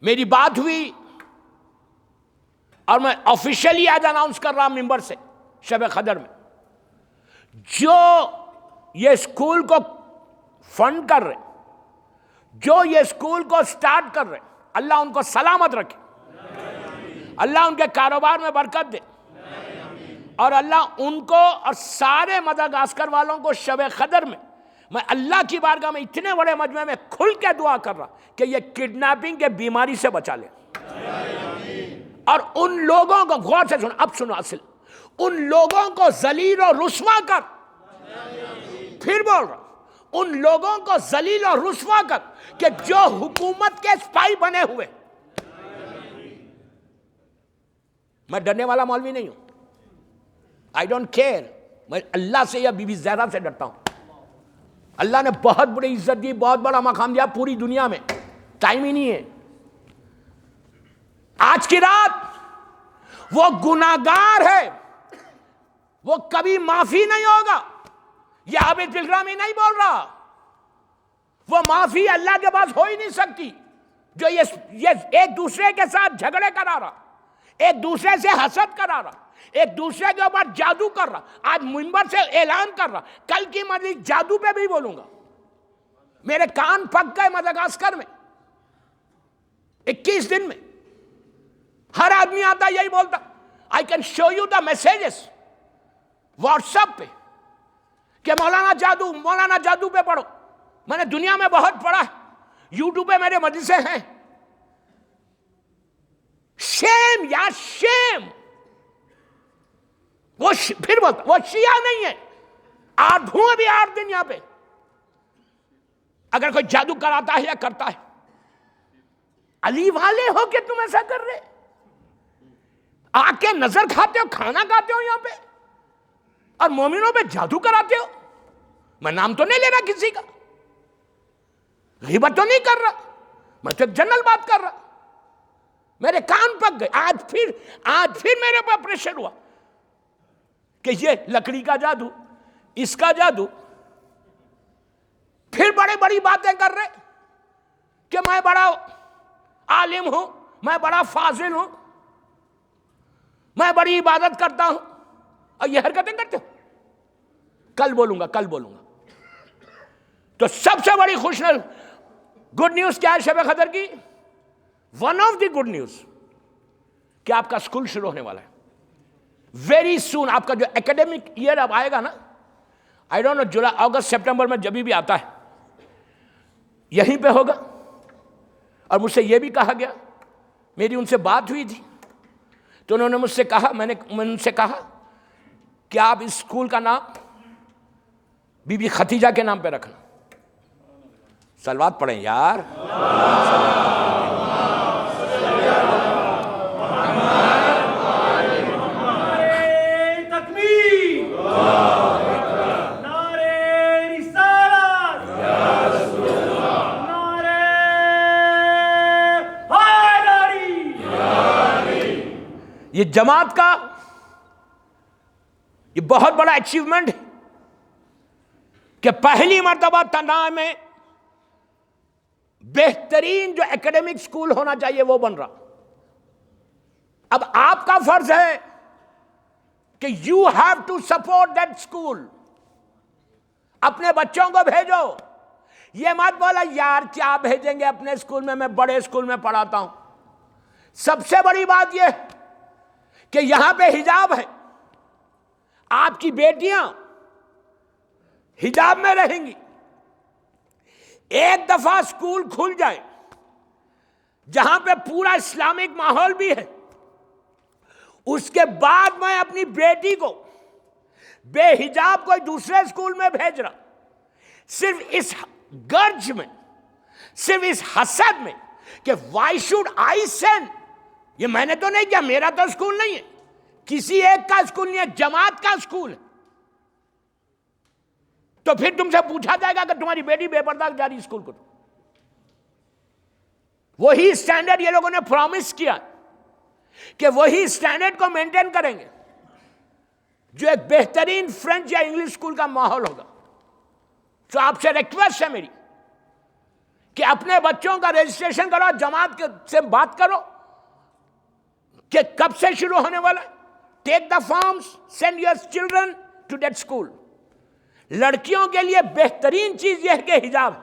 میری بات ہوئی اور میں آفیشیلی آج اناؤنس کر رہا ممبر سے شب قدر میں، جو یہ اسکول کو فنڈ کر رہے، جو یہ اسکول کو سٹارٹ کر رہے، اللہ ان کو سلامت رکھے، اللہ ان کے کاروبار میں برکت دے، اور اللہ ان کو اور سارے مدغاسکر والوں کو شب قدر میں اللہ کی بارگاہ میں اتنے بڑے مجمع میں کھل کے دعا کر رہا کہ یہ کڈنیپنگ کے بیماری سے بچا لے، اور ان لوگوں کو غور سے سنو، اب سنو اصل، ان لوگوں کو ذلیل و رسوا کر، پھر بول رہا ان لوگوں کو ذلیل و رسوا کر کہ جو حکومت کے سپاہی بنے ہوئے۔ میں ڈرنے والا مولوی نہیں ہوں، I don't care، میں اللہ سے یا بی بی زہرا سے ڈرتا ہوں۔ اللہ نے بہت بڑی عزت دی، بہت بڑا مقام دیا پوری دنیا میں، ٹائم ہی نہیں ہے۔ آج کی رات وہ گناہگار ہے، وہ کبھی معافی نہیں ہوگا۔ یہ عابد پلگرامی نہیں بول رہا، وہ معافی اللہ کے پاس ہو ہی نہیں سکتی۔ جو یہ ایک دوسرے کے ساتھ جھگڑے کرا رہا، ایک دوسرے سے حسد کرا رہا، ایک دوسرے کے اوپر جادو کر رہا، آج منبر سے اعلان کر رہا کل کی مجلس جادو پہ بھی بولوں گا۔ میرے کان پک گئے مدغاسکر میں 21 دن میں، ہر آدمی آتا یہی بولتا، I can show you the messages what's app پہ کہ مولانا جادو پہ پڑھو۔ میں نے دنیا میں بہت پڑھا ہے، یوٹیوب پہ میرے مجلسیں ہیں۔ شیم یا شیم، وہ پھر بولتا وہ شیعہ نہیں ہے، آدھوں بھی 8 دن یہاں پہ اگر کوئی جادو کراتا ہے یا کرتا ہے۔ علی والے ہو کہ تم ایسا کر رہے، آ کے نظر کھاتے ہو، کھانا کھاتے ہو یہاں پہ، اور مومنوں پہ جادو کراتے ہو۔ میں نام تو نہیں لینا کسی کا، غیبت تو نہیں کر رہا، میں تو ایک جنرل بات کر رہا۔ میرے کان پک گئے۔ آج پھر میرے پہ پریشر ہوا کہ یہ لکڑی کا جادو، اس کا جادو، پھر بڑی باتیں کر رہے کہ میں بڑا عالم ہوں، میں بڑا فاضل ہوں، میں بڑی عبادت کرتا ہوں، اور یہ حرکتیں کرتے ہو۔ کل بولوں گا۔ تو سب سے بڑی گڈ نیوز کیا ہے شب قدر کی؟ One of the good news کہ آپ کا اسکول شروع ہونے والا ہے ویری سون۔ آپ کا جو ایکیڈیمک ایئر اب آئے گا نا، I don't know, July August September میں جبھی بھی آتا ہے یہیں پہ ہوگا۔ اور مجھ سے یہ بھی کہا گیا، میری ان سے بات ہوئی تھی تو انہوں نے مجھ سے کہا، میں نے ان سے کہا کہ آپ اس اسکول کا نام بی بی ختیجہ کے نام پہ رکھنا۔ صلوات پڑھیں یار. یہ جماعت کا یہ بہت بڑا اچیومنٹ ہے کہ پہلی مرتبہ تنعا میں بہترین جو ایکیڈمک سکول ہونا چاہیے وہ بن رہا. اب آپ کا فرض ہے کہ you have to support that school. اپنے بچوں کو بھیجو. یہ مت بولا یار کیا بھیجیں گے اپنے اسکول میں بڑے اسکول میں پڑھاتا ہوں. سب سے بڑی بات یہ کہ یہاں پہ حجاب ہے. آپ کی بیٹیاں حجاب میں رہیں گی. ایک دفعہ اسکول کھل جائے جہاں پہ پورا اسلامک ماحول بھی ہے, اس کے بعد میں اپنی بیٹی کو بے حجاب کوئی دوسرے اسکول میں بھیج رہا, صرف اس گرج میں, صرف اس حسد میں کہ وائی شوڈ آئی سینڈ. یہ میں نے تو نہیں کیا, میرا تو اسکول نہیں ہے, کسی ایک کا اسکول نہیں ہے, جماعت کا اسکول ہے. تو پھر تم سے پوچھا جائے گا کہ تمہاری بیٹی بے پردہ جا رہی اسکول کو. وہی اسٹینڈرڈ یہ لوگوں نے پرامس کیا کہ وہی اسٹینڈرڈ کو مینٹین کریں گے جو ایک بہترین فرینچ یا انگلش اسکول کا ماحول ہوگا. تو آپ سے ریکویسٹ ہے میری کہ اپنے بچوں کا رجسٹریشن کرو, جماعت سے بات کرو کہ کب سے شروع ہونے والا ہے. Take the forms, send your children to that school. لڑکیوں کے لیے بہترین چیز یہ ہے کہ حجاب.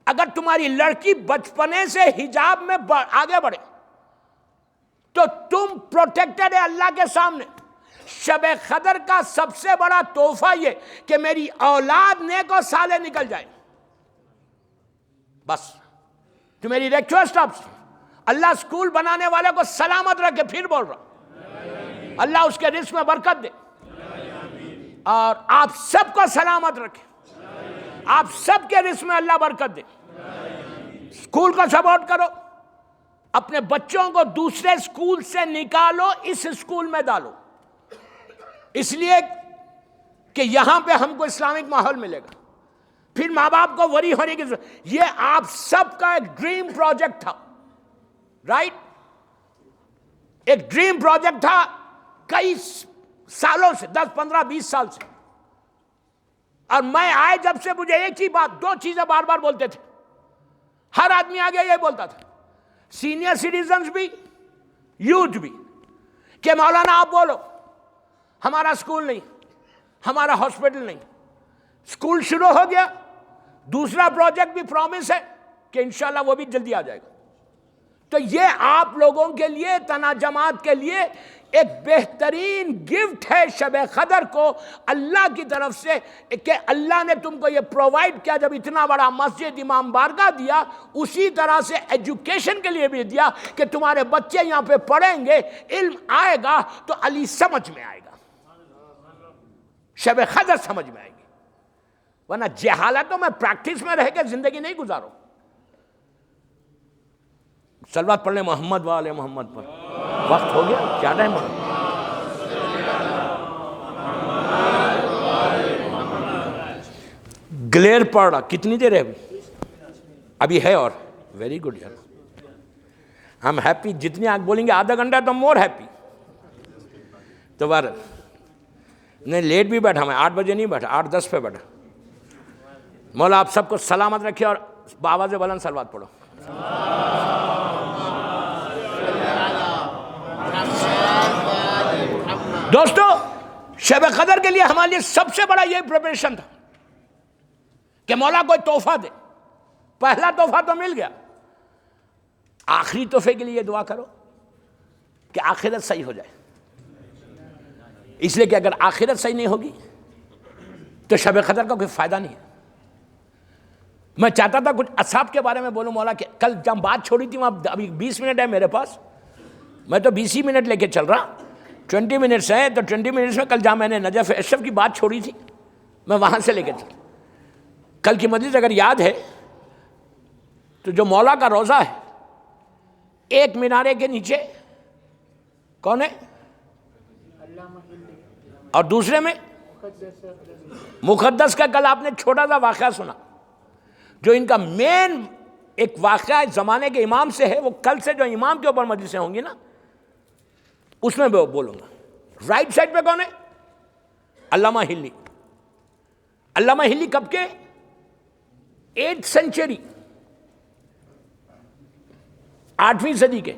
اگر تمہاری لڑکی بچپنے سے حجاب میں آگے بڑھے تو تم پروٹیکٹڈ ہے اللہ کے سامنے. شب قدر کا سب سے بڑا تحفہ یہ کہ میری اولاد نیک و صالح نکل جائے. بس تو میری ریکویسٹ آپ سے, اللہ اسکول بنانے والے کو سلامت رکھے. پھر بول رہا ہوں, اللہ اس کے رزق میں برکت دے اور آپ سب کو سلامت رکھے. آپ سب کے رزق میں اللہ برکت دے. اسکول کو سپورٹ کرو, اپنے بچوں کو دوسرے اسکول سے نکالو, اس اسکول میں ڈالو, اس لیے کہ یہاں پہ ہم کو اسلامک ماحول ملے گا. پھر ماں باپ کو وری ہونے کی ضرورت. یہ آپ سب کا ایک ڈریم پروجیکٹ تھا, رائٹ؟ ایک ڈریم پروجیکٹ تھا کئی سالوں سے, 10 15 20 سال سے. اور میں آئے جب سے مجھے ایک ہی بات, 2 چیزیں بار بار بولتے تھے. ہر آدمی آگے یہ بولتا تھا, سینئر سٹیزنز بھی, یوتھ بھی, کہ مولانا آپ بولو ہمارا اسکول نہیں, ہمارا ہاسپٹل نہیں. اسکول شروع ہو گیا, دوسرا پروجیکٹ بھی پرومس ہے کہ انشاءاللہ وہ بھی جلدی آ جائے گا. تو یہ آپ لوگوں کے لیے, تنع جماعت کے لیے ایک بہترین گفٹ ہے شب قدر کو اللہ کی طرف سے, کہ اللہ نے تم کو یہ پرووائڈ کیا. جب اتنا بڑا مسجد امام بارگاہ دیا, اسی طرح سے ایجوکیشن کے لیے بھی دیا کہ تمہارے بچے یہاں پہ پڑھیں گے, علم آئے گا تو علی سمجھ میں آئے گا, شب قدر سمجھ میں آئے گی. ورنہ جہالتوں میں پریکٹس میں رہ کے زندگی نہیں گزارو. صلوات پڑھ لیں محمد والے محمد پر. وقت ہو گیا, کیا ٹائم ہے؟ گلیر پڑ رہا, کتنی دیر ہے ابھی ہے؟ اور ویری گڈ یار, ہم ہیپی. جتنی آنکھ بولیں گے آدھا گھنٹہ تو مور ہیپی. تو بار نہیں, لیٹ بھی بیٹھا میں, 8 بجے نہیں بیٹھا, 8:10 پہ بیٹھا. مولا آپ سب کو سلامت رکھے اور بآواز بلند صلوات پڑھو. دوستو, شب قدر کے لیے ہمارے لیے سب سے بڑا یہ پریپریشن تھا کہ مولا کوئی تحفہ دے. پہلا تحفہ تو مل گیا, آخری تحفے کے لیے یہ دعا کرو کہ آخرت صحیح ہو جائے. اس لیے کہ اگر آخرت صحیح نہیں ہوگی تو شب قدر کا کوئی فائدہ نہیں ہے. میں چاہتا تھا کچھ اصحاب کے بارے میں بولوں مولا, کہ کل جب بات چھوڑی تھی وہاں, ابھی 20 منٹ ہے میرے پاس, میں تو 20 ہی منٹ لے کے چل رہا, 20 منٹس ہیں. تو 20 منٹس میں کل جہاں میں نے نجف اشرف کی بات چھوڑی تھی, میں وہاں سے لے کے چل. کل کی مجلس اگر یاد ہے تو جو مولا کا روضہ ہے ایک مینارے کے نیچے کون ہے؟ اور دوسرے میں مقدس کا کل آپ نے چھوٹا سا واقعہ سنا، جو ان کا مین ایک واقعہ زمانے کے امام سے ہے، وہ کل سے جو امام کے اوپر مجلسیں ہوں گی نا اس میں میں بولوں گا۔ رائٹ سائڈ پہ کون ہے؟ علامہ ہلی۔ علامہ ہلی کب کے؟ 8th سینچری، 8ویں صدی کے،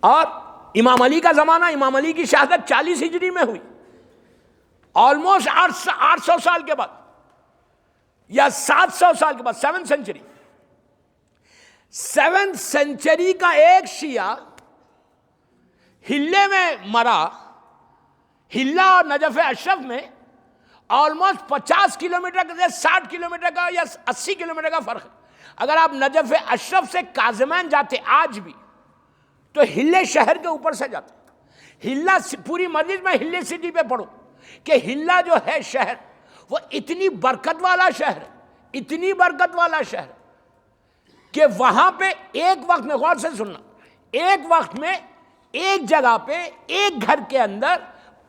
اور امام علی کا زمانہ، امام علی کی شہادت 40 ہجری میں ہوئی، آلموسٹ 800 سال کے بعد یا 700 سال کے بعد، 7th سینچری۔ 7th سینچری کا ایک شیعہ ہلے میں مرا، ہلا اور نجف اشرف میں آلموسٹ 50 کلومیٹر کا، 60 کلومیٹر کا یا 80 کلومیٹر کا فرق ہے۔ اگر آپ نجف اشرف سے کاظمین جاتے آج بھی تو ہلے شہر کے اوپر سے جاتے۔ ہلا پوری مسجد میں ہلے سٹی پہ پڑھو کہ ہلا جو ہے شہر وہ اتنی برکت والا شہر، اتنی برکت والا شہر کہ وہاں پہ ایک وقت میں، غور سے سننا، ایک وقت میں ایک جگہ پہ ایک گھر کے اندر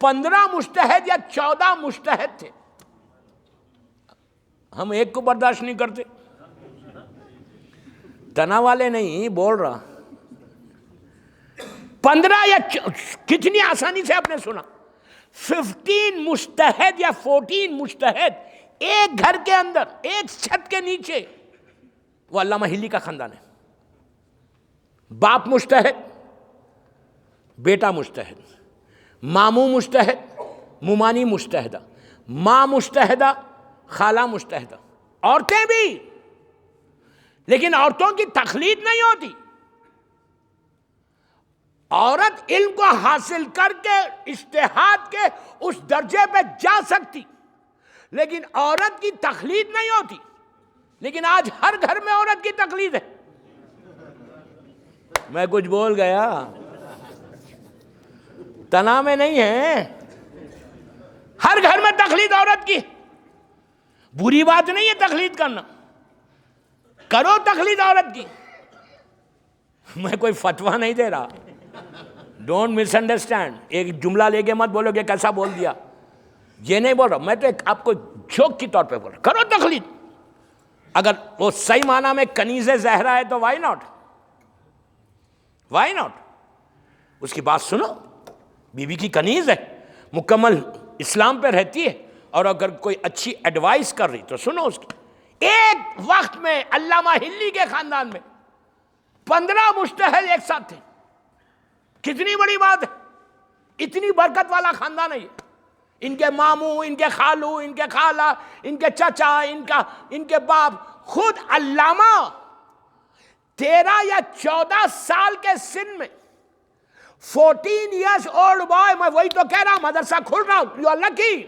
15 مجتہد یا 14 مجتہد تھے۔ ہم ایک کو برداشت نہیں کرتے، تنا والے نہیں بول رہا، 15 یا کتنی آسانی سے آپ نے سنا، 15 مجتہد یا 14 مجتہد ایک گھر کے اندر، ایک چھت کے نیچے۔ وہ علامہ ہلی کا خاندان ہے۔ باپ مجتہد، بیٹا مجتہد، ماموں مجتہد، ممانی مجتہدہ، ماں مجتہدہ، خالہ مجتہدہ، عورتیں بھی، لیکن عورتوں کی تقلید نہیں ہوتی۔ عورت علم کو حاصل کر کے اجتہاد کے اس درجے پہ جا سکتی، لیکن عورت کی تقلید نہیں ہوتی۔ لیکن آج ہر گھر میں عورت کی تقلید ہے۔ میں کچھ بول گیا، تنا میں نہیں ہے، ہر گھر میں تقلید عورت کی۔ بری بات نہیں ہے تقلید کرنا، کرو تقلید عورت کی۔ میں کوئی فتویٰ نہیں دے رہا، ڈونٹ مس انڈرسٹینڈ، ایک جملہ لے کے مت بولو کہ کیسا بول دیا، یہ نہیں بول رہا میں، تو آپ کو جوک کی طور پہ بول رہا، کرو تقلید۔ اگر وہ صحیح معنی میں کنیز زہرا ہے تو وائی ناٹ، وائی ناٹ، اس کی بات سنو، بی بی کی کنیز ہے، مکمل اسلام پہ رہتی ہے، اور اگر کوئی اچھی ایڈوائس کر رہی تو سنو اس کی۔ ایک وقت میں علامہ ہلی کے خاندان میں 15 مجتہد ایک ساتھ تھے، کتنی بڑی بات ہے، اتنی برکت والا خاندان ہے یہ۔ ان کے ماموں، ان کے خالو، ان کے خالہ، ان کے چچا، ان کے باپ، خود علامہ 13 یا 14 سال کے سن میں، 14 ایئرس اولڈ بوائے، میں وہی تو کہہ رہا ہوں، مدرسہ کھل رہا ہوں، یو آر لکی۔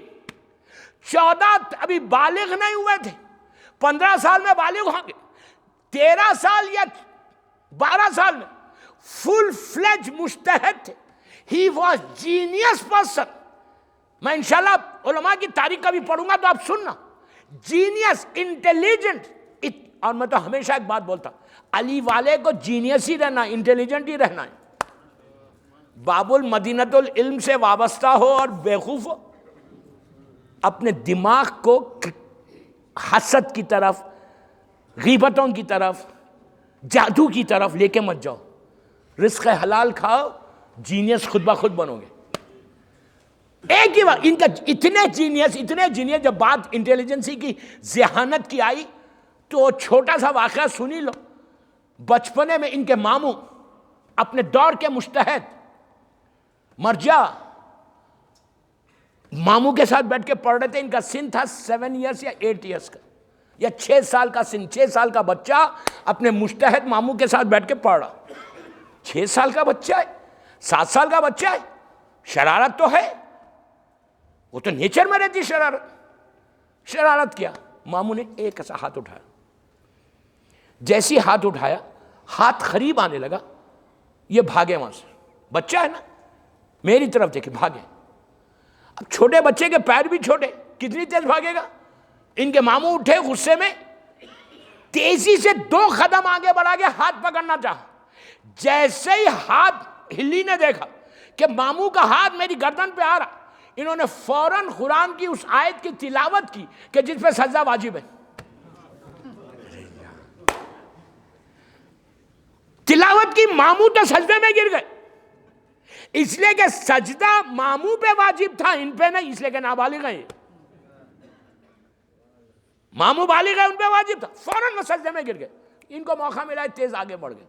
14 ابھی بالغ نہیں ہوئے تھے، 15 سال میں بالغ ہوں گے، 13 سال یا 12 سال میں فل فلیج مجتہد تھے۔ He was genius person. میں انشاءاللہ علماء کی تاریخ کبھی پڑھوں گا تو آپ سننا، جینیس، انٹیلیجنٹ۔ اور میں تو ہمیشہ ایک بات بولتا، علی والے کو جینیس ہی رہنا، انٹیلیجنٹ ہی رہنا ہے۔ باب المدینۃ العلم سے وابستہ ہو اور بیوقوف ہو، اپنے دماغ کو حسد کی طرف، غیبتوں کی طرف، جادو کی طرف لے کے مت جاؤ۔ رزق حلال کھاؤ، جینیس خود بخود بنو گے۔ ایک ہی بات، ان کا اتنے جینیس، جب بات انٹیلیجنسی کی، ذہانت کی آئی تو چھوٹا سا واقعہ سنی لو۔ بچپنے میں ان کے ماموں اپنے دور کے مجتہد مرجع ماموں کے ساتھ بیٹھ کے پڑھ رہے تھے۔ ان کا سن تھا 7 ایئرس یا 8 ایئرس کا، یا 6 سال کا سن، 6 سال کا بچہ اپنے مجتہد ماموں کے ساتھ بیٹھ کے پڑھ رہا۔ 6 سال کا بچہ ہے، 7 سال کا بچہ ہے، شرارت تو ہے، وہ تو نیچر میں رہتی شرارت کیا۔ ماموں نے ایک ایسا ہاتھ اٹھایا، جیسی ہاتھ اٹھایا، ہاتھ قریب آنے لگا، یہ بھاگے وہاں سے، بچہ ہے نا، میری طرف دیکھے بھاگے۔ اب چھوٹے بچے کے پیر بھی چھوٹے، کتنی تیز بھاگے گا؟ ان کے ماموں اٹھے غصے میں، تیزی سے 2 قدم آگے بڑھا کے ہاتھ پکڑنا چاہا. جیسے ہی ہاتھ ہلی نے دیکھا کہ ماموں کا ہاتھ میری گردن پہ آ رہا, انہوں نے فوراً قرآن کی اس آیت کی تلاوت کی کہ جس پہ سجدہ واجب ہے. تلاوت کی, ماموں تو سجدے میں گر گئے, اس لیے کہ سجدہ ماموں پہ واجب تھا, ان پہ نہیں, اس لیے کہ نابالغ ہیں. ماموں بالغ ہے, ان پہ واجب تھا, فوراً وہ سجدے میں گر گئے. ان کو موقع ملا ہے, تیز آگے بڑھ گئے.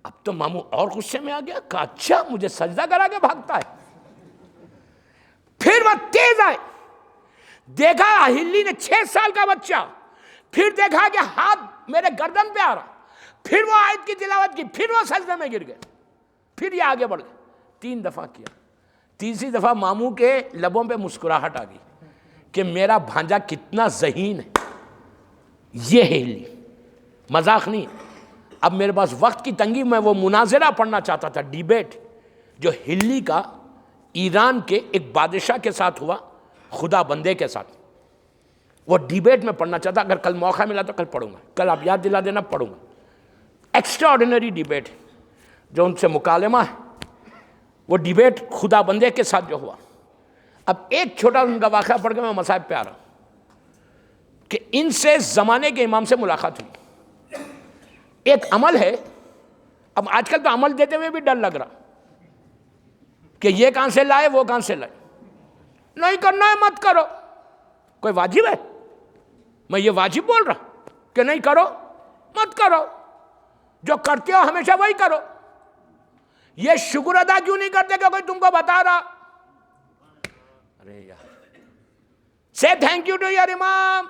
اب تو ماموں اور غصے میں آ گیا, کہا اچھا مجھے سجدہ کرا کے بھاگتا ہے. پھر وہ تیز آئے, دیکھا ہلی نے 6 سال کا بچہ, پھر دیکھا کہ ہاتھ میرے گردن پہ آ رہا, پھر وہ آیت کی تلاوت کی, پھر وہ سجدے میں گر گئے, پھر یہ آگے بڑھ گئے. 3 دفعہ کیا. تیسری دفعہ ماموں کے لبوں پہ مسکراہٹ آ گئی کہ میرا بھانجا کتنا ذہین ہے. یہ ہے ہلی, مذاق نہیں. اب میرے پاس وقت کی تنگی, میں وہ مناظرہ پڑھنا چاہتا تھا, ڈیبیٹ جو ہلی کا ایران کے ایک بادشاہ کے ساتھ ہوا, خدا بندے کے ساتھ. وہ ڈیبیٹ میں پڑھنا چاہتا, اگر کل موقع ملا تو کل پڑھوں گا, کل آپ یاد دلا دینا, پڑھوں گا. ایکسٹرا آرڈینری ڈیبیٹ جو ان سے مکالمہ ہے, وہ ڈیبیٹ خدا بندے کے ساتھ جو ہوا. اب ایک چھوٹا ان کا واقعہ پڑھ کے میں مصائب پہ آ رہا ہوں کہ ان سے زمانے کے امام سے ملاقات ہوئی. ایک عمل ہے, اب آج کل تو عمل دیتے ہوئے بھی ڈر لگ رہا کہ یہ کہاں سے لائے وہ کہاں سے لائے. نہیں کرنا ہے مت کرو, کوئی واجب ہے؟ میں یہ واجب بول رہا کہ نہیں کرو مت کرو, جو کرتے ہو ہمیشہ وہی کرو. یہ شکر ادا کیوں نہیں کرتے کہ کوئی تم کو بتا رہا؟ ارے یار, say thank you to your امام.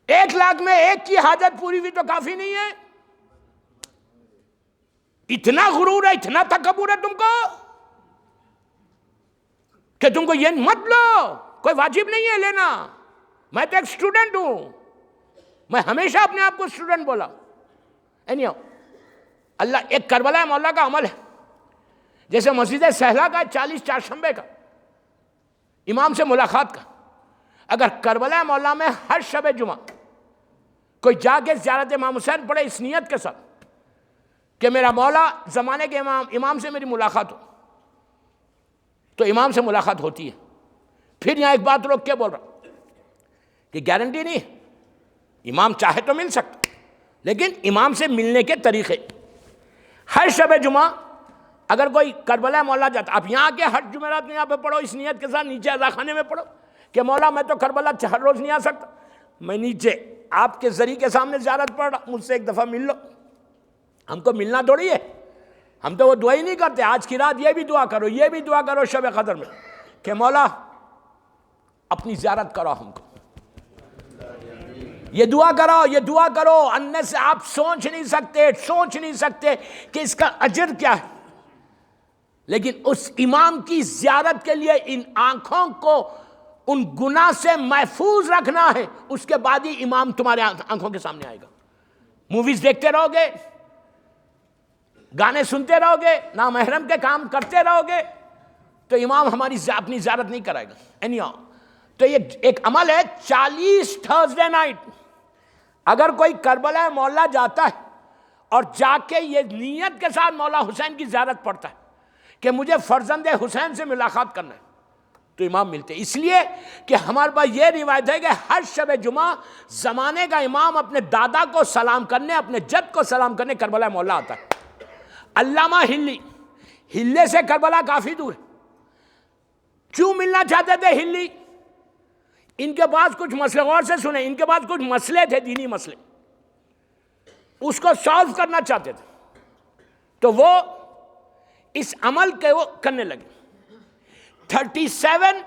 1 لاکھ میں 1 کی حاجت پوری ہوئی تو کافی نہیں ہے؟ اتنا غرور ہے, اتنا تکبر ہے تم کو کہ تم کو یہ مت لو, کوئی واجب نہیں ہے لینا. میں تو ایک اسٹوڈنٹ ہوں, میں ہمیشہ اپنے آپ کو اسٹوڈنٹ بولا. اینیو اللہ, ایک کربلا مولا کا عمل ہے, جیسے مسجد سہلا کا 40 چارشنبے کا امام سے ملاقات کا. اگر کربلا مولا میں ہر شب جمعہ کوئی جا کے زیارت امام حسین پڑھے اس نیت کے ساتھ کہ میرا مولا زمانے کے امام سے میری ملاقات ہو, تو امام سے ملاقات ہوتی ہے. پھر یہاں ایک بات روک کے بول رہا کہ گارنٹی نہیں, امام چاہے تو مل سکتا, لیکن امام سے ملنے کے طریقے. ہر شب جمعہ اگر کوئی کربلا مولا جاتا, آپ یہاں کے ہر جمعرات میں یہاں پہ پڑھو اس نیت کے ساتھ, نیچے عزا خانے میں پڑھو کہ مولا میں تو کربلا ہر روز نہیں آ سکتا, میں نیچے آپ کے ذریعے کے سامنے زیارت پڑھ رہا, مجھ سے ایک دفعہ مل لو. ہم کو ملنا تھوڑی ہے, ہم تو وہ دعا ہی نہیں کرتے. آج کی رات یہ بھی دعا کرو, یہ بھی دعا کرو شب قدر میں کہ مولا اپنی زیارت کرو ہم کو, یہ دعا کرو, یہ دعا کرو. اندر سے آپ سوچ نہیں سکتے کہ اس کا اجر کیا ہے. لیکن اس امام کی زیارت کے لیے ان آنکھوں کو ان گناہ سے محفوظ رکھنا ہے, اس کے بعد ہی امام تمہارے آنکھوں کے سامنے آئے گا. موویز دیکھتے رہو گے, گانے سنتے رہو گے, نامحرم کے کام کرتے رہو گے, تو امام ہماری اپنی زیارت نہیں کرائے گا. اینیو تو یہ ایک عمل ہے 40 تھرسڈے نائٹ. اگر کوئی کربلا مولا جاتا ہے اور جا کے یہ نیت کے ساتھ مولا حسین کی زیارت پڑھتا ہے کہ مجھے فرزند حسین سے ملاقات کرنا ہے, تو امام ملتے. اس لیے کہ ہمارے پاس یہ روایت ہے کہ ہر شب جمعہ زمانے کا امام اپنے دادا کو سلام کرنے, اپنے جد کو سلام کرنے کربلا مولا آتا ہے. علامہ ہلے سے کربلا کافی دور ہے. کیوں ملنا چاہتے تھے ہلی؟ ان کے پاس کچھ مسئلے, غور سے سنیں, ان کے پاس کچھ مسئلے تھے, دینی مسئلے, اس کو سالو کرنا چاہتے تھے, تو وہ اس عمل کے وہ کرنے لگے. 37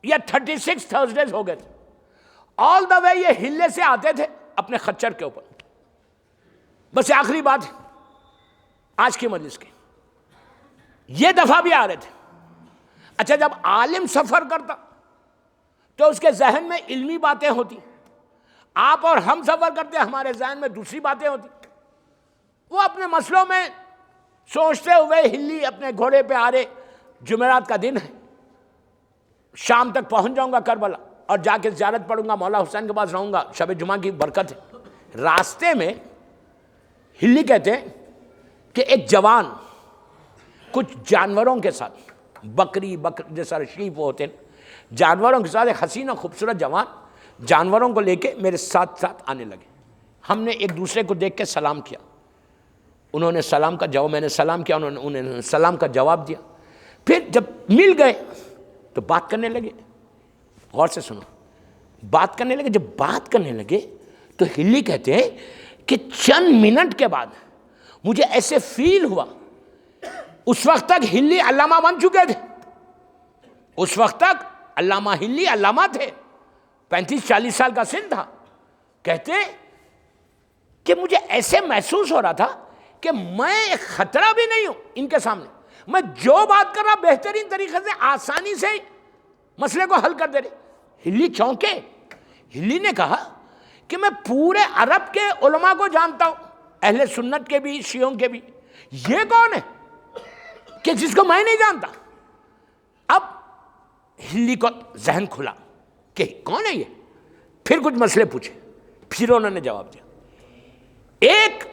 یا 36 تھرسڈیز ہو گئے تھے. آل دا وے یہ ہلے سے آتے تھے اپنے خچر کے اوپر. بس آخری بات ہے آج کی مجلس کی, یہ دفعہ بھی آ رہے تھے. اچھا, جب عالم سفر کرتا تو اس کے ذہن میں علمی باتیں ہوتی, آپ اور ہم سفر کرتے ہمارے ذہن میں دوسری باتیں ہوتی. وہ اپنے مسئلوں میں سوچتے ہوئے ہلی اپنے گھوڑے پہ آ رہے, جمعرات کا دن ہے, شام تک پہنچ جاؤں گا کربلا, اور جا کے زیارت پڑھوں گا، مولا حسین کے پاس رہوں گا، شب جمعہ کی برکت ہے۔ راستے میں ہلی کہتے ہیں کہ ایک جوان کچھ جانوروں کے ساتھ، بکری جیسا شیپ ہوتے ہیں، جانوروں کے ساتھ ایک حسین و خوبصورت جوان جانوروں کو لے کے میرے ساتھ ساتھ آنے لگے۔ ہم نے ایک دوسرے کو دیکھ کے سلام کیا، انہوں نے سلام کا جواب، میں نے سلام کیا، انہوں نے سلام کا جواب دیا۔ پھر جب مل گئے تو بات کرنے لگے، غور سے سنو، بات کرنے لگے۔ جب بات کرنے لگے تو ہلی کہتے ہیں کہ چند منٹ کے بعد مجھے ایسے فیل ہوا، اس وقت تک ہلی علامہ بن چکے تھے، اس وقت تک علامہ ہلی علامہ تھے، 35-40 سال کا سن تھا۔ کہتے ہیں کہ مجھے ایسے محسوس ہو رہا تھا کہ میں ایک خطرہ بھی نہیں ہوں ان کے سامنے، میں جو بات کر رہا بہترین طریقے سے آسانی سے مسئلے کو حل کر دے رہے۔ ہلی چونکے، ہلی نے کہا کہ میں پورے عرب کے علماء کو جانتا ہوں، اہل سنت کے بھی، شیعوں کے بھی، یہ کون ہے کہ جس کو میں نہیں جانتا؟ اب ہلی کو ذہن کھلا کہ کون ہے یہ، پھر کچھ مسئلے پوچھے، پھر انہوں نے جواب دیا۔ ایک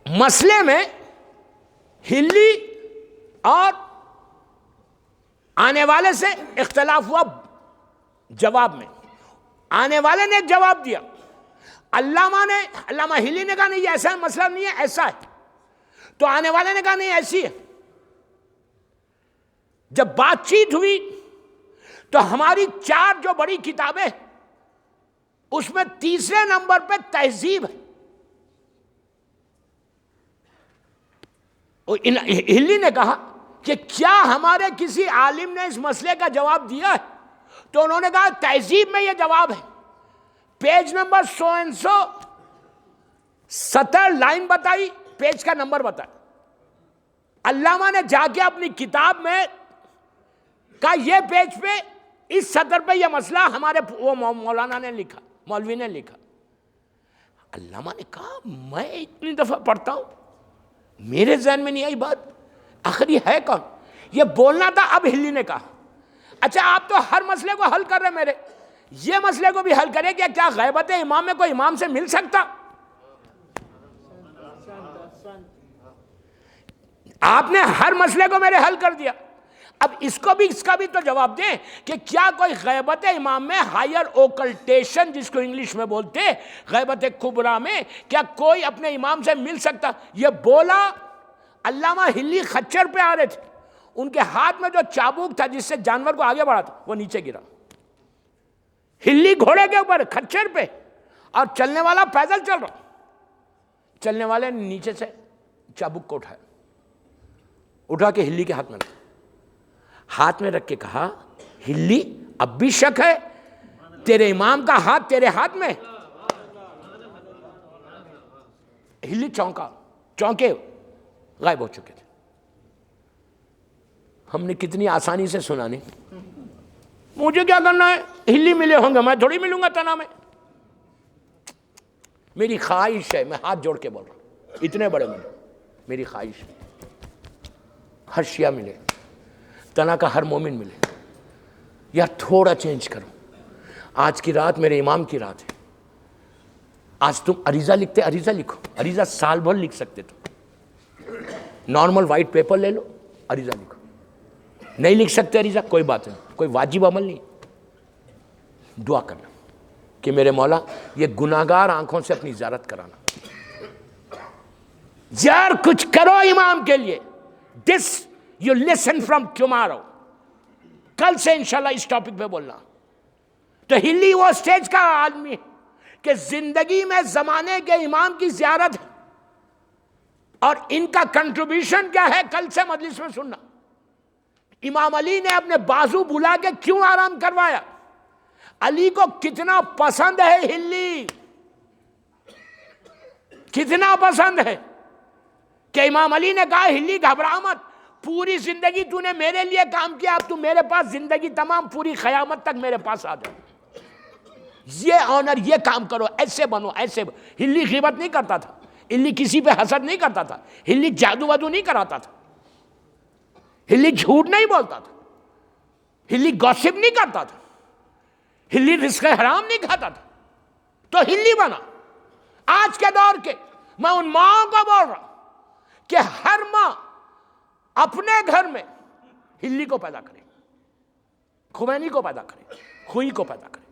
مسئلے میں ہلی اور آنے والے سے اختلاف ہوا، جواب میں آنے والے نے ایک جواب دیا، علامہ ہلی نے کہا نہیں یہ ایسا مسئلہ نہیں ہے، ایسا ہے، تو آنے والے نے کہا نہیں ایسی ہے۔ جب بات چیت ہوئی تو ہماری 4 جو بڑی کتابیں، اس میں تیسرے نمبر پہ تہذیب ہے۔ ہلی نے کہا کہ کیا ہمارے کسی عالم نے اس مسئلے کا جواب دیا ہے؟ تو انہوں نے کہا تہذیب میں یہ جواب ہے، پیج نمبر 170 لائن بتائی، پیج کا نمبر بتایا۔ علامہ نے جا کے اپنی کتاب میں کہا یہ پیج پہ اس سطر پہ یہ مسئلہ ہمارے وہ مولانا نے لکھا، مولوی نے لکھا۔ علامہ نے کہا میں اتنی دفعہ پڑھتا ہوں، میرے ذہن میں نہیں آئی بات، آخر یہ ہے کون؟ یہ بولنا تھا۔ اب ہلی نے کہا اچھا آپ تو ہر مسئلے کو حل کر رہے، میرے یہ مسئلے کو بھی حل کرے کہ کیا غیبت امام میں کوئی امام سے مل سکتا؟ آپ نے ہر مسئلے کو میرے حل کر دیا، اب اس کا بھی تو جواب دیں کہ کیا کوئی غیبت امام میں ہائر اوکلٹیشن جس کو انگلش میں بولتے غیبت کبریٰ میں کیا کوئی اپنے امام سے مل سکتا؟ یہ بولا علامہ ہلی خچر پہ آ رہے تھے، ان کے ہاتھ میں جو چابوک تھا جس سے جانور کو آگے بڑھا تھا وہ نیچے گرا، ہلی گھوڑے کے اوپر خچر پہ اور چلنے والا پیدل چل رہا، چلنے والے نے نیچے سے چابوک کو اٹھا کے ہلی کے ہاتھ میں رکھا، ہاتھ میں رکھ کے کہا ہلی اب بھی شک ہے تیرے امام کا ہاتھ تیرے ہاتھ میں؟ ہلی چونکے غائب ہو چکے تھے۔ ہم نے کتنی آسانی سے سنا نہیں، مجھے کیا کرنا ہے، ہلی ملے ہوں گے، میں تھوڑی ملوں گا تنا میں۔ میری خواہش ہے، میں ہاتھ جوڑ کے بول رہا ہوں، اتنے بڑے ملے، میری خواہش ہے ہر شیعہ ملے، تنا کا ہر مومن ملے، یا تھوڑا چینج کرو۔ آج کی رات میرے امام کی رات ہے، آج تم عریضہ لکھتے، عریضہ لکھو، عریضہ سال بھر لکھ سکتے تم، نارمل وائٹ پیپر لے لو، عریضہ لکھو۔ نہیں لکھ سکتے عریضہ، کوئی بات نہیں، کوئی واجب عمل نہیں، دعا کرنا کہ میرے مولا یہ گناہگار آنکھوں سے اپنی زیارت کرانا، یار کچھ کرو امام کے لیے۔ دس یو لسن فرام ٹمارو، کل سے انشاءاللہ اس ٹاپک پہ بولنا۔ تو ہلی وہ سٹیج کا آدمی کہ زندگی میں زمانے کے امام کی زیارت ہے، اور ان کا کنٹریبیوشن کیا ہے کل سے مجلس میں سننا۔ امام علی نے اپنے بازو بلا کے کیوں آرام کروایا؟ علی کو کتنا پسند ہے ہلی، کتنا پسند ہے کہ امام علی نے کہا ہلی گھبرا مت، پوری زندگی تو نے میرے لیے کام کیا، اب تو میرے پاس زندگی تمام پوری قیامت تک میرے پاس آ جائے، یہ آنر، یہ کام کرو، ایسے بنو، ایسے بنو۔ ہلی غیبت نہیں کرتا تھا، ہلی کسی پہ حسد نہیں کرتا تھا، ہلی جادو وادو نہیں کراتا تھا، ہلی جھوٹ نہیں بولتا تھا، ہلی گوسپ نہیں کرتا تھا، ہلی رزق حرام نہیں کھاتا تھا تو ہلی بنا. آج کے دور کے میں ان ماؤں کو بول رہا کہ ہر ماں اپنے گھر میں ہلی کو پیدا کرے, خمینی کو پیدا کرے, خوئی کو پیدا کرے.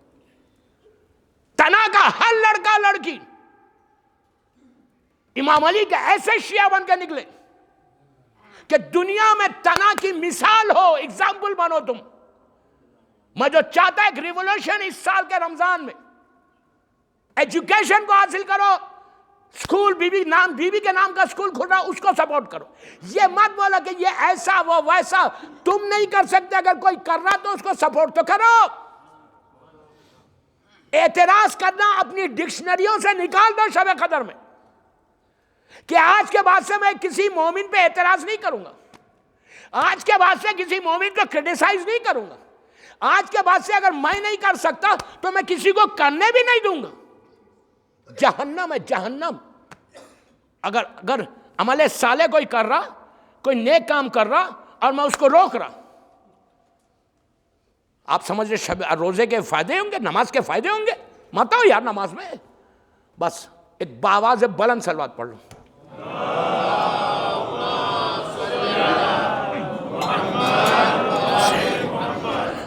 تنا کا ہر لڑکا لڑکی امام علی کے ایسے شیعہ بن کے نکلے کہ دنیا میں تنا کی مثال ہو, اگزامپل بنو تم. میں جو چاہتا ہے ایک ریولوشن اس سال کے رمضان میں, ایجوکیشن کو حاصل کرو, اسکول بی بی کے نام کا اسکول کھل رہا اس کو سپورٹ کرو. یہ مت بولا کہ یہ ایسا وہ ویسا, تم نہیں کر سکتے, اگر کوئی کر رہا تو اس کو سپورٹ تو کرو. اعتراض کرنا اپنی ڈکشنریوں سے نکال دو شب قدر میں, کہ آج کے بعد سے میں کسی مومن پہ اعتراض نہیں کروں گا, آج کے بعد سے کسی مومن کو کرٹیسائز نہیں کروں گا, آج کے بعد سے اگر میں نہیں کر سکتا تو میں کسی کو کرنے بھی نہیں دوں گا. جہنم ہے جہنم. اگر عمل صالح کوئی کر رہا, کوئی نیک کام کر رہا اور میں اس کو روک رہا, آپ سمجھ رہے روزے کے فائدے ہوں گے, نماز کے فائدے ہوں گے؟ مت آؤ یار نماز میں, بس ایک باواز بلند صلوات پڑھ لو.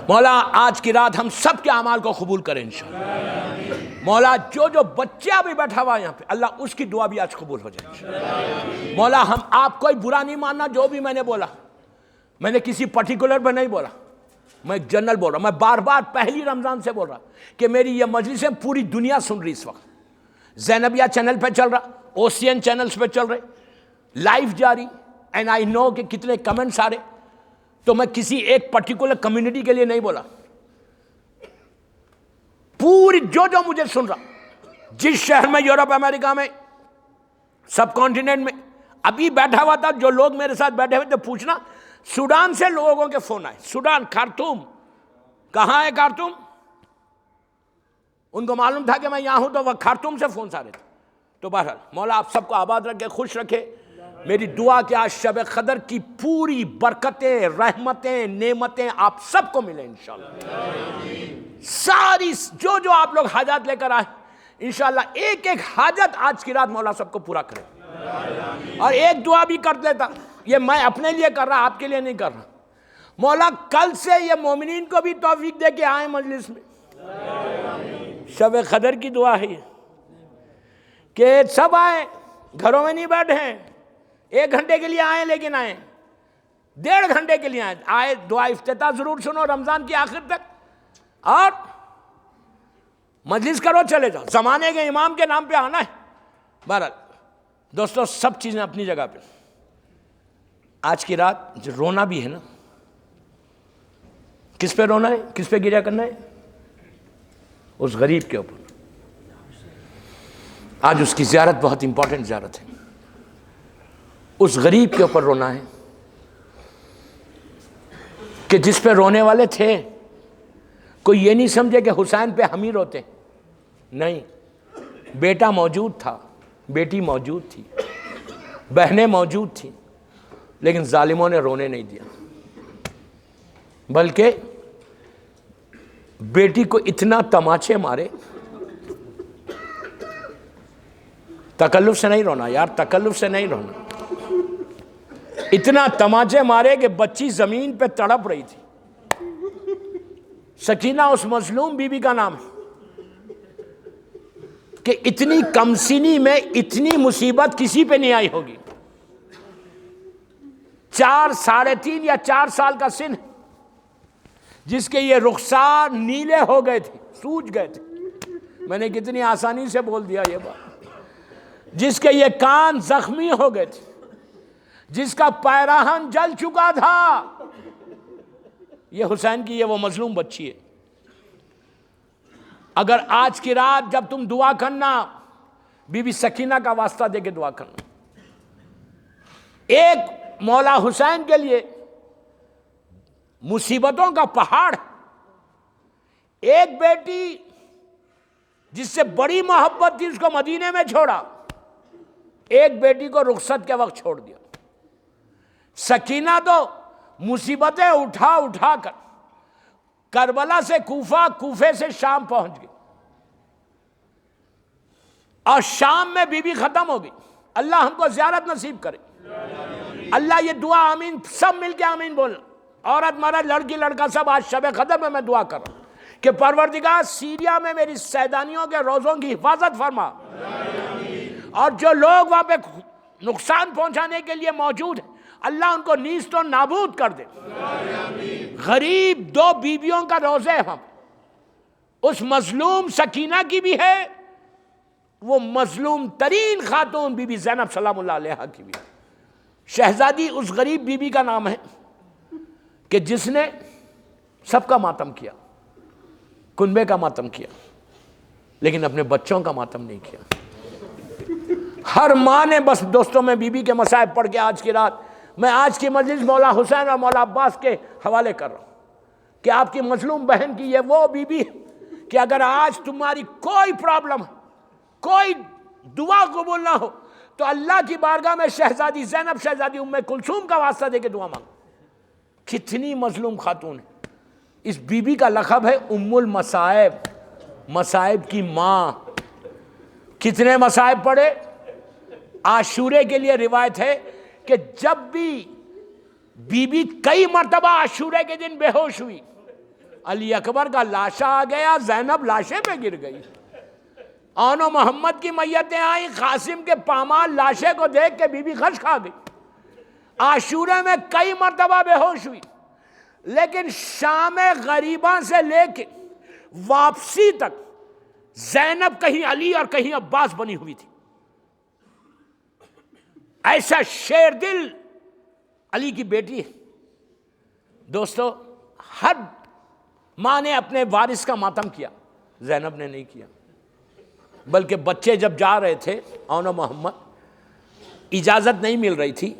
مولا آج کی رات ہم سب کے اعمال کو قبول کریں انشاءاللہ. مولا جو بچہ بھی بیٹھا ہوا یہاں پہ, اللہ اس کی دعا بھی آج قبول ہو جائے انشاءاللہ. مولا ہم آپ کوئی برا نہیں ماننا, جو بھی میں نے بولا میں نے کسی پرٹیکولر پہ نہیں بولا, میں ایک جنرل بول رہا. میں بار بار پہلی رمضان سے بول رہا کہ میری یہ مجلسیں پوری دنیا سن رہی اس وقت. زینبیہ چینل پہ چل رہا, اوسین چینلز پہ چل رہے, لائیو جاری, اینڈ آئی نو کہ کتنے کمنٹس آ رہے. تو میں کسی ایک پرٹیکولر کمیونٹی کے لیے نہیں بولا, پوری جو مجھے سن رہا, جس شہر میں, یورپ, امریکہ میں, سب کانٹیننٹ میں ابھی بیٹھا ہوا تھا, جو لوگ میرے ساتھ بیٹھے ہوئے تھے پوچھنا, سوڈان سے لوگوں کے فون آئے. سوڈان, خارطوم. کہاں ہے خارطوم؟ ان کو معلوم تھا کہ میں یہاں ہوں تو وہ خارطوم سے فون آ رہے تھے. تو بہرحال مولا آپ سب کو آباد رکھے, خوش رکھے. میری دعا کہ آج شب قدر کی پوری برکتیں, رحمتیں, نعمتیں آپ سب کو ملیں انشاءاللہ. ساری جو آپ لوگ حاجات لے کر آئے انشاءاللہ ایک ایک حاجت آج کی رات مولا سب کو پورا کرے. اور ایک دعا بھی کر لیتا, یہ میں اپنے لیے کر رہا, آپ کے لیے نہیں کر رہا. مولا کل سے یہ مومنین کو بھی توفیق دے کے آئیں مجلس میں. شب قدر کی دعا ہے یہ کہ سب آئیں, گھروں میں نہیں بیٹھے ہیں, 1 گھنٹے کے لیے آئیں, لیکن آئیں 1.5 گھنٹے کے لیے آئے. دعا افتتاح ضرور سنو رمضان کی آخر تک, اور مجلس کرو, چلے جاؤ. زمانے کے امام کے نام پہ آنا ہے. بہرحال دوستو سب چیزیں اپنی جگہ پہ. آج کی رات جو رونا بھی ہے نا, کس پہ رونا ہے, کس پہ گریا کرنا ہے؟ اس غریب کے اوپر. آج اس کی زیارت بہت امپورٹنٹ زیارت ہے. اس غریب کے اوپر رونا ہے کہ جس پہ رونے والے تھے, کوئی یہ نہیں سمجھے کہ حسین پہ ہم ہی روتے. نہیں, بیٹا موجود تھا, بیٹی موجود تھی, بہنیں موجود تھیں, لیکن ظالموں نے رونے نہیں دیا. بلکہ بیٹی کو اتنا تماچے مارے, تکلف سے نہیں رونا یار, تکلف سے نہیں رونا, اتنا تماچے مارے کہ بچی زمین پہ تڑپ رہی تھی. سکینہ اس مظلوم بی بی کا نام ہے کہ اتنی کم سنی میں اتنی مصیبت کسی پہ نہیں آئی ہوگی. 4 ساڑھے 3 یا 4 سال کا سن, جس کے یہ رخسار نیلے ہو گئے تھے, سوج گئے تھے. میں نے کتنی آسانی سے بول دیا یہ بات. جس کے یہ کان زخمی ہو گئے تھے, جس کا پیراہن جل چکا تھا, یہ حسین کی یہ وہ مظلوم بچی ہے. اگر آج کی رات جب تم دعا کرنا, بی بی سکینہ کا واسطہ دے کے دعا کرنا. ایک مولا حسین کے لیے مصیبتوں کا پہاڑ, ایک بیٹی جس سے بڑی محبت تھی اس کو مدینے میں چھوڑا, ایک بیٹی کو رخصت کے وقت چھوڑ دیا. سکینہ تو مصیبتیں اٹھا اٹھا کر کربلا سے کوفہ، کوفے سے شام پہنچ گئی، اور شام میں بی بی ختم ہو گئی۔ اللہ ہم کو زیارت نصیب کرے۔ اللہ یہ دعا آمین، سب مل کے آمین بولنا، عورت مرد لڑکی لڑکا سب۔ آج شب قدر میں دعا کر رہا ہوں کہ پروردگار سیریا میں میری سیدانیوں کے روزوں کی حفاظت فرما، اور جو لوگ وہاں پہ نقصان پہنچانے کے لیے موجود ہیں اللہ ان کو نیست و نابود کر دے۔ غریب 2 بیویوں کا روزے ہم، اس مظلوم سکینہ کی بھی ہے، وہ مظلوم ترین خاتون بی بی زینب سلام اللہ علیہا کی بھی ہے۔ شہزادی اس غریب بی بی کا نام ہے کہ جس نے سب کا ماتم کیا، کنبے کا ماتم کیا، لیکن اپنے بچوں کا ماتم نہیں کیا۔ ہر ماں نے بس دوستوں میں بی بی کے مصائب پڑھ کے آج کی رات میں آج کی مجلس مولا حسین اور مولا عباس کے حوالے کر رہا ہوں کہ آپ کی مظلوم بہن کی یہ وہ بی بی کہ اگر آج تمہاری کوئی پرابلم ہے، کوئی دعا قبول نہ ہو تو اللہ کی بارگاہ میں شہزادی زینب، شہزادی ام کلثوم کا واسطہ دے کے دعا مانگ۔ کتنی مظلوم خاتون ہے۔ اس بی بی کا لقب ہے ام المصائب، مصائب کی ماں۔ کتنے مصائب پڑے؟ عاشورے کے لیے روایت ہے کہ جب بھی بی بی کئی مرتبہ عاشورے کے دن بے ہوش ہوئی، علی اکبر کا لاشا آ گیا، زینب لاشے پہ گر گئی، آن و محمد کی میتیں آئیں، قاسم کے پامال لاشے کو دیکھ کے بی بی غش کھا گئی۔ عاشورے میں کئی مرتبہ بے ہوش ہوئی، لیکن شام غریباں سے لے کے واپسی تک زینب کہیں علی اور کہیں عباس بنی ہوئی تھی۔ ایسا شیر دل علی کی بیٹی ہے۔ دوستو، ہر ماں نے اپنے وارث کا ماتم کیا، زینب نے نہیں کیا، بلکہ بچے جب جا رہے تھے آن و محمد، اجازت نہیں مل رہی تھی،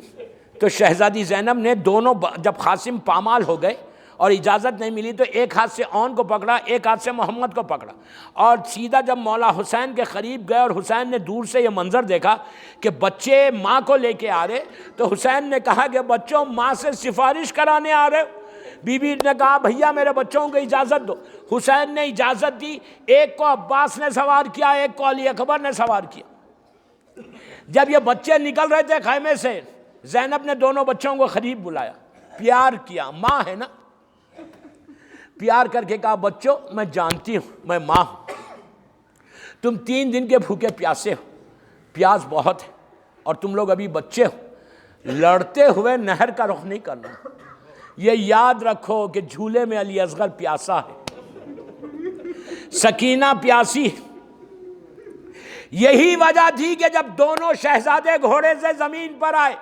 تو شہزادی زینب نے دونوں جب قاسم پامال ہو گئے اور اجازت نہیں ملی تو ایک ہاتھ سے اون کو پکڑا، ایک ہاتھ سے محمد کو پکڑا، اور سیدھا جب مولا حسین کے قریب گئے اور حسین نے دور سے یہ منظر دیکھا کہ بچے ماں کو لے کے آ رہے، تو حسین نے کہا کہ بچوں ماں سے سفارش کرانے آ رہے ہو؟ بی بی نے کہا بھیا میرے بچوں کو اجازت دو۔ حسین نے اجازت دی، ایک کو عباس نے سوار کیا، ایک کو علی اکبر نے سوار کیا۔ جب یہ بچے نکل رہے تھے خیمے سے، زینب نے دونوں بچوں کو قریب بلایا، پیار کیا، ماں ہے نا، پیار کر کے کہا بچوں میں جانتی ہوں میں ماں ہوں، تم 3 دن کے بھوکے پیاسے ہو، پیاس بہت ہے، اور تم لوگ ابھی بچے ہو، لڑتے ہوئے نہر کا رخ نہیں کرنا، یہ یاد رکھو کہ جھولے میں علی اصغر پیاسا ہے، سکینہ پیاسی ہے۔ یہی وجہ تھی کہ جب دونوں شہزادے گھوڑے سے زمین پر آئے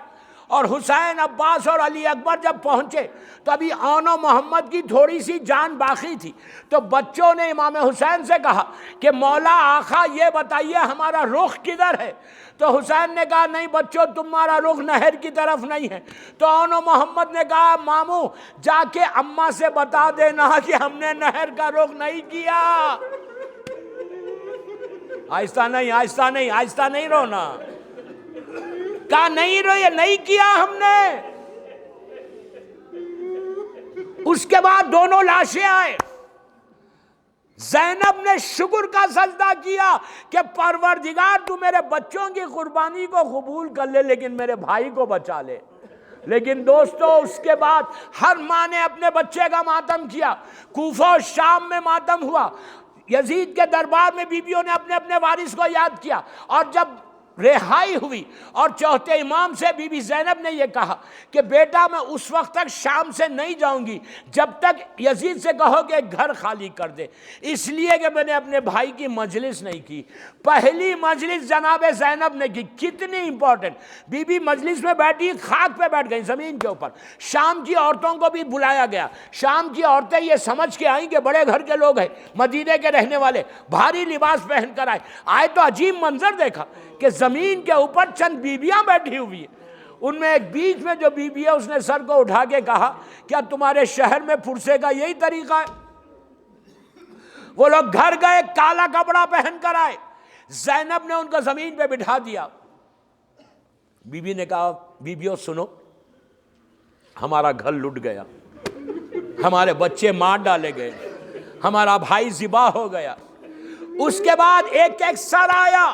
اور حسین، عباس اور علی اکبر جب پہنچے تو ابھی آن و محمد کی تھوڑی سی جان باقی تھی، تو بچوں نے امام حسین سے کہا کہ مولا آقا یہ بتائیے ہمارا رخ کدھر ہے؟ تو حسین نے کہا نہیں بچوں تمہارا رخ نہر کی طرف نہیں ہے۔ تو آن و محمد نے کہا ماموں جا کے اماں سے بتا دینا کہ ہم نے نہر کا رخ نہیں کیا۔ آہستہ نہیں، آہستہ نہیں، آہستہ نہیں رونا، کہا نہیں روئے، نہیں کیا ہم نے۔ اس کے بعد دونوں لاشیں آئے، زینب نے شکر کا سجدہ کیا کہ پروردگار تو میرے بچوں کی قربانی کو قبول کر لے لیکن میرے بھائی کو بچا لے۔ لیکن دوستو اس کے بعد ہر ماں نے اپنے بچے کا ماتم کیا، کوفہ و شام میں ماتم ہوا، یزید کے دربار میں بیویوں نے اپنے اپنے وارث کو یاد کیا، اور جب رہائی ہوئی اور چوتھے امام سے بی بی زینب نے یہ کہا کہ بیٹا میں اس وقت تک شام سے نہیں جاؤں گی جب تک یزید سے کہو کہ گھر خالی کر دے، اس لیے کہ میں نے اپنے بھائی کی مجلس نہیں کی۔ پہلی مجلس جناب زینب نے کی، کتنی امپورٹنٹ، بی بی مجلس میں بیٹھی، خاک پہ بیٹھ گئی زمین کے اوپر۔ شام کی عورتوں کو بھی بلایا گیا، شام کی عورتیں یہ سمجھ کے آئیں کہ بڑے گھر کے لوگ ہیں، مدینے کے رہنے والے، بھاری لباس پہن کر آئے تو عجیب منظر دیکھا کہ زمین کے اوپر چند بیویاں بیٹھی ہوئی ہیں، ان میں ایک بیچ میں جو بیوی ہے اس نے سر کو اٹھا کے کہا کیا تمہارے شہر میں پھرسے کا یہی طریقہ ہے؟ وہ لوگ گھر گئے، کالا کپڑا پہن کر آئے، زینب نے ان کو زمین پہ بٹھا دیا۔ بیوی نے کہا بیویوں سنو، ہمارا گھر لٹ گیا، ہمارے بچے مار ڈالے گئے، ہمارا بھائی ذبح ہو گیا۔ اس کے بعد ایک ایک سر آیا،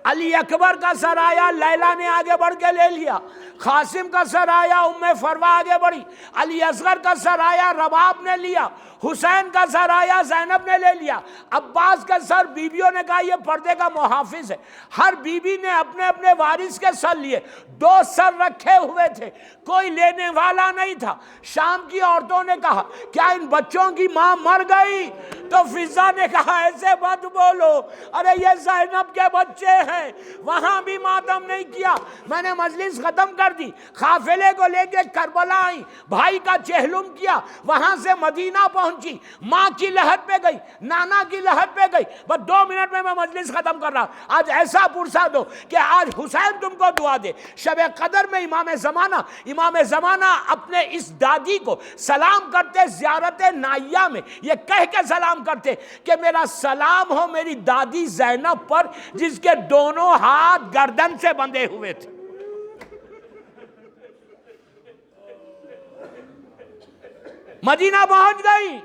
علی اکبر کا سر آیا، لیلا نے آگے بڑھ کے لے لیا، قاسم کا سر آیا، ام فروا آگے بڑھی، علی اصغر کا سر آیا، رباب نے لیا، حسین کا سر آیا، زینب نے لے لیا، عباس کا سر بیویوں نے کہا یہ پردے کا محافظ ہے، ہر بیوی نے اپنے اپنے وارث کے سر لیے، 2 سر رکھے ہوئے تھے، کوئی لینے والا نہیں تھا۔ شام کی عورتوں نے کہا کیا ان بچوں کی ماں مر گئی؟ تو فضا نے کہا ایسے مت بولو، ارے یہ زینب کے بچے ہیں، وہاں بھی ماتم نہیں کیا۔ میں نے مجلس ختم کر دی، قافلے کو لے کے کربلا آئی، بھائی کا چہلم کیا، وہاں سے مدینہ پہنچی، ماں کی لحد پہ گئی، نانا کی لحد پہ گئی، بس 2 منٹ میں مجلس ختم کر رہا۔ آج ایسا پرسا دو کہ آج حسین تم کو دعا دے۔ شب قدر میں امام زمانہ اپنے اس دادی کو سلام کرتے، زیارت نائیہ میں یہ کہہ کے سلام کرتے کہ میرا سلام ہو میری دادی زینب پر جس کے دونوں ہاتھ گردن سے بندھے ہوئے تھے۔ مدینہ پہنچ گئی،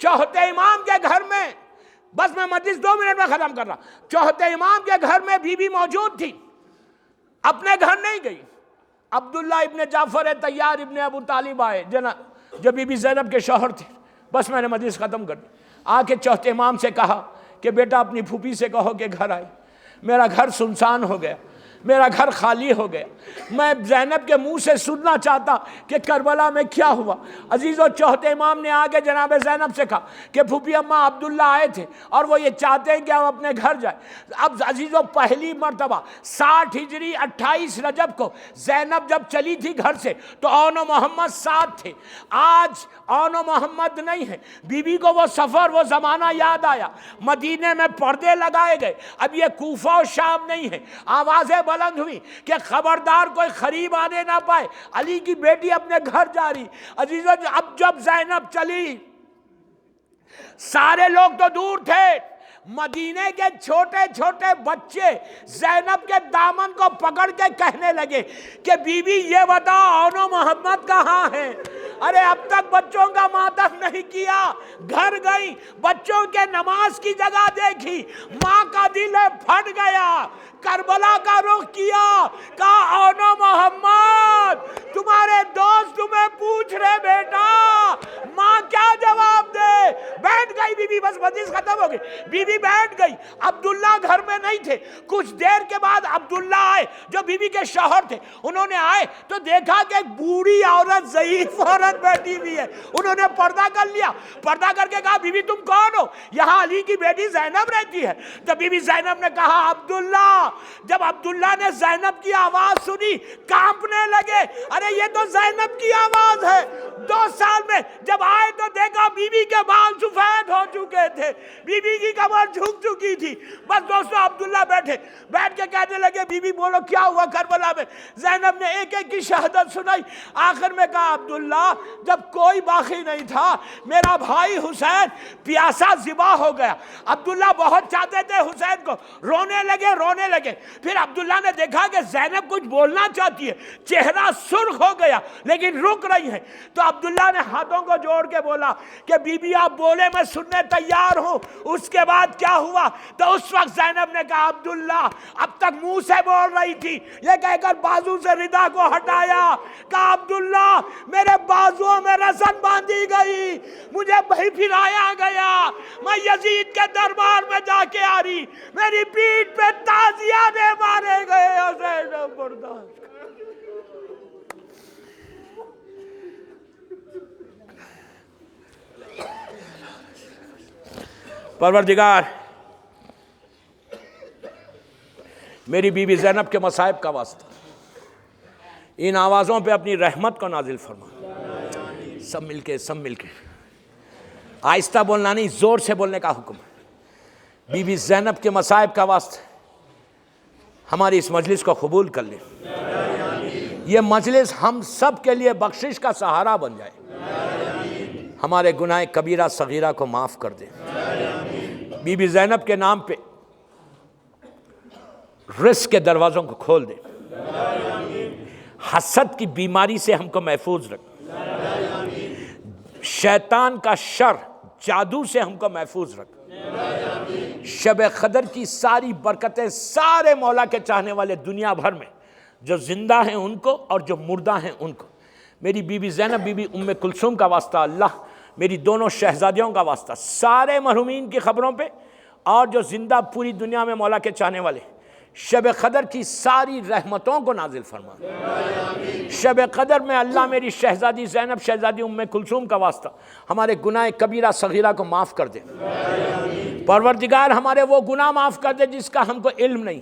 چوتھے امام کے گھر میں، بس میں مجلس 2 منٹ میں ختم کر رہا، چوتھے امام کے گھر میں بی بی موجود تھی، اپنے گھر نہیں گئی۔ عبداللہ ابن جعفر طیار ابن ابو طالب آئے جو بی بی زینب کے شوہر تھے، بس میں نے مجلس ختم کر دی۔ آ کے چوتھے امام سے کہا کہ بیٹا اپنی پھوپھی سے کہو کہ گھر آئے، میرا گھر سنسان ہو گیا، میرا گھر خالی ہو گیا، میں زینب کے منہ سے سننا چاہتا کہ کربلا میں کیا ہوا۔ عزیزو چوتھے امام نے آگے جناب زینب سے کہا کہ پھوپھی اماں عبداللہ آئے تھے اور وہ یہ چاہتے ہیں کہ ہم اپنے گھر جائیں۔ اب عزیزو پہلی مرتبہ 60 ہجری 28 رجب کو زینب جب چلی تھی گھر سے تو اون و محمد ساتھ تھے، آج اون و محمد نہیں ہے۔ بی بی کو وہ سفر وہ زمانہ یاد آیا، مدینے میں پردے لگائے گئے، اب یہ کوفہ و شام نہیں ہے، آوازیں بلند ہوئی کہ خبردار کوئی قریب آنے نہ پائے، علی کی بیٹی اپنے گھر جا رہی۔ عزیزو اب جب زینب چلی سارے لوگ تو دور تھے، مدینے کے چھوٹے چھوٹے بچے زینب کے دامن کو پکڑ کے کہنے لگے کہ بی بی یہ بتاؤ اون و محمد کہاں ہے؟ ارے اب تک بچوں کا ماتم نہیں کیا، گھر گئی، بچوں کے نماز کی جگہ دیکھی، ماں کا دل پھٹ گیا، کربلا کا رخ کیا، کہا اون و محمد تمہارے دوست تمہیں پوچھ رہے بیٹا، ماں کیا جواب دے؟ بیٹھ گئی بی بی، بس مجلس ختم ہو گئی، بی بی بیٹھ گئی۔ عبداللہ گھر میں نہیں تھے، کچھ دیر کے بعد عبداللہ آئے جو بی بی کے شوہر تھے، انہوں نے آئے تو دیکھا کہ ایک بوڑھی عورت ضعیف عورت بیٹھی ہوئی ہے، انہوں نے پردہ کر لیا، پردہ کر کے کہا بی بی تم کون ہو؟ یہاں علی کی بیٹی زینب رہتی ہے۔ تو بی بی زینب نے کہا عبداللہ، جب عبداللہ نے زینب کی آواز سنی کانپنے لگے، ارے یہ تو زینب کی آواز ہے۔ 2 سال میں جب آئے تو دیکھا بی بی کے بال سفید ہو چکے تھے، بی بی کی کمر جھک چکی تھی۔ بس دوستو عبداللہ بیٹھ کے کہنے لگے بی بی بولو کیا ہوا کربلا میں؟ زینب نے ایک ایک کی شہادت سنائی، آخر میں کہا عبداللہ جب کوئی باقی نہیں تھا میرا بھائی حسین پیاسا ذبح ہو گیا۔ عبداللہ بہت چاہتے تھے حسین کو، رونے لگے۔ پھر عبداللہ نے دیکھا کہ زینب کچھ بولنا چاہتی ہے، چہرہ سرخ ہو گیا لیکن رک رہی ہے، تو عبداللہ نے ہاتھوں کو جوڑ کے بولا کہ بی بی آپ بولے میں سننے تیار ہوں۔ اس کے بعد کیا ہوا؟ تو اس وقت زینب نے کہا عبداللہ اب تک منہ سے بول رہی تھی، یہ کہہ کر بازو سے ردا کو ہٹایا، کہا عبداللہ میرے بازوؤں میں رسن باندھی گئی، مجھے پھرایا گیا، میں یزید کے دربار میں جا کے آ رہی، میری پیٹھ پہ تازیانے مارے گئے۔ حسین برداشت پروردگار میری بی بی زینب کے مصائب کا واسطہ ان آوازوں پہ اپنی رحمت کو نازل فرما۔ سب مل کے آہستہ بولنا نہیں، زور سے بولنے کا حکم ہے۔ بی بی زینب کے مصائب کا واسطہ ہماری اس مجلس کو قبول کر لیں، یہ مجلس ہم سب کے لیے بخشش کا سہارا بن جائے، ہمارے گناہ کبیرہ صغیرہ کو معاف کر دے۔ بی بی زینب کے نام پہ رزق کے دروازوں کو کھول دے، حسد کی بیماری سے ہم کو محفوظ رکھ، شیطان کا شر جادو سے ہم کو محفوظ رکھ۔ شب قدر کی ساری برکتیں سارے مولا کے چاہنے والے دنیا بھر میں جو زندہ ہیں ان کو اور جو مردہ ہیں ان کو، میری بی بی زینب، بی بی ام کلثوم کا واسطہ اللہ، میری دونوں شہزادیوں کا واسطہ، سارے مرحومین کی خبروں پہ، اور جو زندہ پوری دنیا میں مولا کے چاہنے والے، شب قدر کی ساری رحمتوں کو نازل فرما۔ شب قدر میں اللہ میری شہزادی زینب، شہزادی ام کلثوم کا واسطہ ہمارے گناہ کبیرہ صغیرہ کو معاف کر دے۔ پروردگار ہمارے وہ گناہ معاف کر دے جس کا ہم کو علم نہیں۔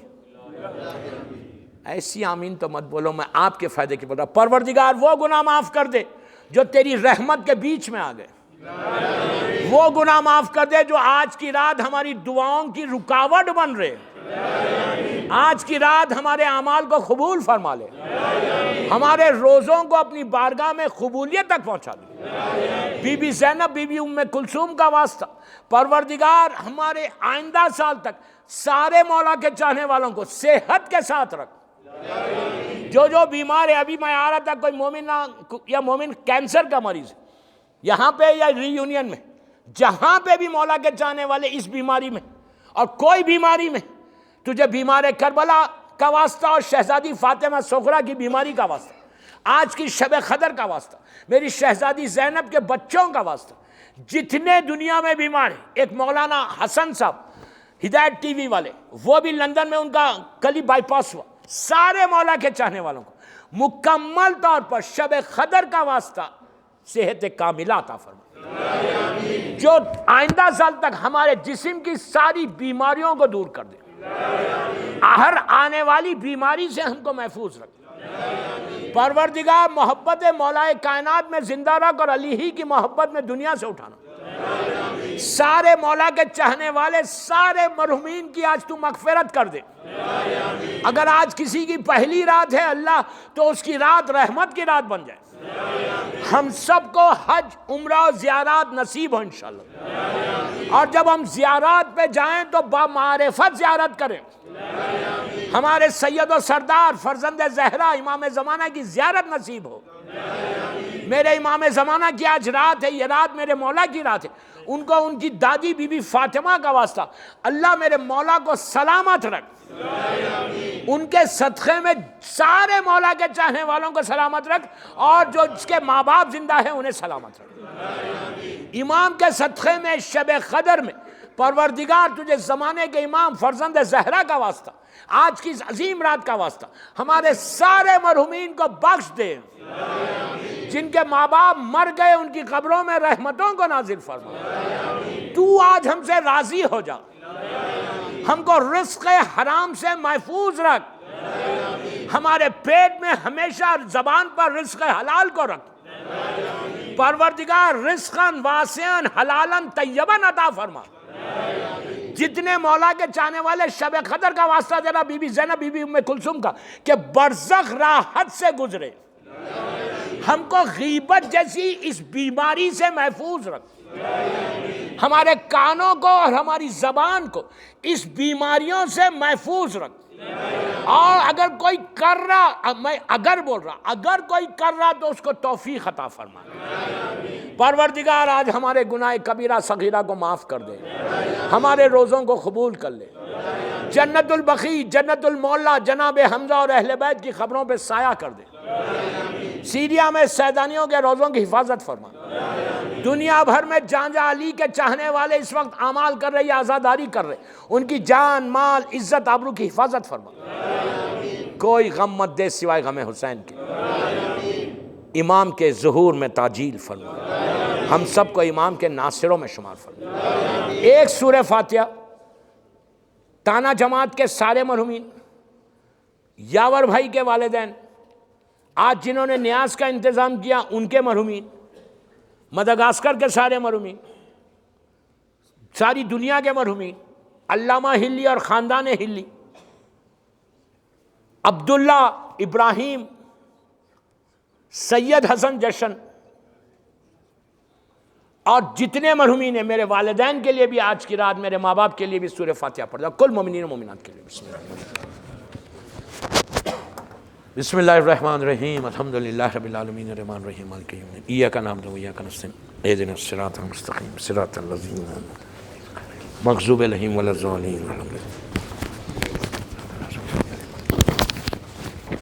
ایسی آمین تو مت بولو، میں آپ کے فائدے کی بول رہا ہوں۔ پروردگار وہ گناہ معاف کر دے جو تیری رحمت کے بیچ میں آ گئے، وہ گناہ معاف کر دے جو آج کی رات ہماری دعاؤں کی رکاوٹ بن رہے، آج کی رات ہمارے اعمال کو قبول فرما لے، ہمارے روزوں کو اپنی بارگاہ میں قبولیت تک پہنچا دے۔ بی بی زینب، بی بی ام کلثوم کا واسطہ پروردگار ہمارے آئندہ سال تک سارے مولا کے چاہنے والوں کو صحت کے ساتھ رکھ۔ جو بیمار ہے، ابھی میں آ رہا تھا، کوئی مومن یا مومن کینسر کا مریض ہے یہاں پہ یا ری یونین میں، جہاں پہ بھی مولا کے چاہنے والے اس بیماری میں اور کوئی بیماری میں، تجھے بیمار کربلا کا واسطہ اور شہزادی فاطمہ سغرا کی بیماری کا واسطہ، آج کی شب قدر کا واسطہ، میری شہزادی زینب کے بچوں کا واسطہ، جتنے دنیا میں بیمار ہیں، ایک مولانا حسن صاحب ہدایت ٹی وی والے، وہ بھی لندن میں ان کا کلی بائی پاس ہوا، سارے مولا کے چاہنے والوں کو مکمل طور پر شب قدر کا واسطہ صحت کاملہ عطا فرما، جو آئندہ سال تک ہمارے جسم کی ساری بیماریوں کو دور کر دے، ہر آنے والی بیماری سے ہم کو محفوظ رکھ۔ پروردگار محبت مولا کائنات میں زندہ رکھ اور علی ہی کی محبت میں دنیا سے اٹھانا۔ سارے مولا کے چاہنے والے سارے مرحومین کی آج تو مغفرت کر دے۔ اگر آج کسی کی پہلی رات ہے اللہ تو اس کی رات رحمت کی رات بن جائے، ہم سب کو حج، عمرہ و زیارات نصیب ہو انشاءاللہ، اور جب ہم زیارات پہ جائیں تو بمعرفت زیارت کریں، ہمارے سید و سردار فرزند زہرا امام زمانہ کی زیارت نصیب ہو۔ میرے امام زمانہ کی آج رات ہے، یہ رات میرے مولا کی رات ہے، ان کو ان کی دادی بی بی فاطمہ کا واسطہ اللہ میرے مولا کو سلامت رکھ، ان کے صدقے میں سارے مولا کے چاہنے والوں کو سلامت رکھ، اور جو اس کے ماں باپ زندہ ہیں انہیں سلامت رکھ۔ امام کے صدقے میں شب قدر میں پروردگار تجھے زمانے کے امام فرزند زہرا کا واسطہ، آج کی عظیم رات کا واسطہ ہمارے سارے مرحومین کو بخش دے، جن کے ماں باپ مر گئے ان کی قبروں میں رحمتوں کو نازل فرما۔ تو آج ہم سے راضی ہو جا، ہم کو رزق حرام سے محفوظ رکھ، ہمارے پیٹ میں ہمیشہ زبان پر رزق حلال کو رکھ۔ پروردگار رزقاً واسعاً حلالاً طیباً عطا فرما۔ جتنے مولا کے چاہنے والے شب قدر کا واسطہ دینا بی بی زینب، بی بی ام کلثوم کا، کہ برزخ راحت سے گزرے، ہم کو غیبت جیسی اس بیماری سے محفوظ رکھ، ہمارے کانوں کو اور ہماری زبان کو اس بیماریوں سے محفوظ رکھ، اور اگر کوئی کر رہا، میں اگر بول رہا، اگر کوئی کر رہا تو اس کو توفیق عطا فرما۔ پروردگار آج ہمارے گناہ کبیرہ صغیرہ کو معاف کر دے، ہمارے روزوں کو قبول کر لے، جنت البقیع، جنت المعلا جناب حمزہ اور اہل بیت کی خبروں پہ سایہ کر دے، سیریا میں سیدانیوں کے روزوں کی حفاظت فرما، دنیا بھر میں جہاں جہاں علی کے چاہنے والے اس وقت اعمال کر رہے یا عزاداری کر رہے، ان کی جان، مال، عزت، آبرو کی حفاظت فرما، کوئی غم مت دے سوائے غم حسین کے، امام کے ظہور میں تعجیل فرما، ہم سب کو امام کے ناصروں میں شمار فرما۔ ایک سورہ فاتحہ تانا جماعت کے سارے مرحومین، یاور بھائی کے والدین، آج جنہوں نے نیاز کا انتظام کیا ان کے مرحومین، مدغاسکر کے سارے مرحومین، ساری دنیا کے مرحومین، علامہ ہلی اور خاندان ہلی، عبداللہ، ابراہیم، سید حسن جشن، اور جتنے مرحومین ہیں، میرے والدین کے لیے بھی آج کی رات، میرے ماں باپ کے لیے بھی سورہ فاتحہ پڑھ دو، کل مومنین و مومنات کے لیے بسم اللہ۔ بسم اللہ الرحمن الرحیم الحمدللہ رب العالمین الرحمن الرحیم مالک یوم الدین ایاک نعبد و ایاک نستعین اہدنا الصراط المستقیم صراط الذین انعمت غیر المغضوب علیہم ولا الضالین.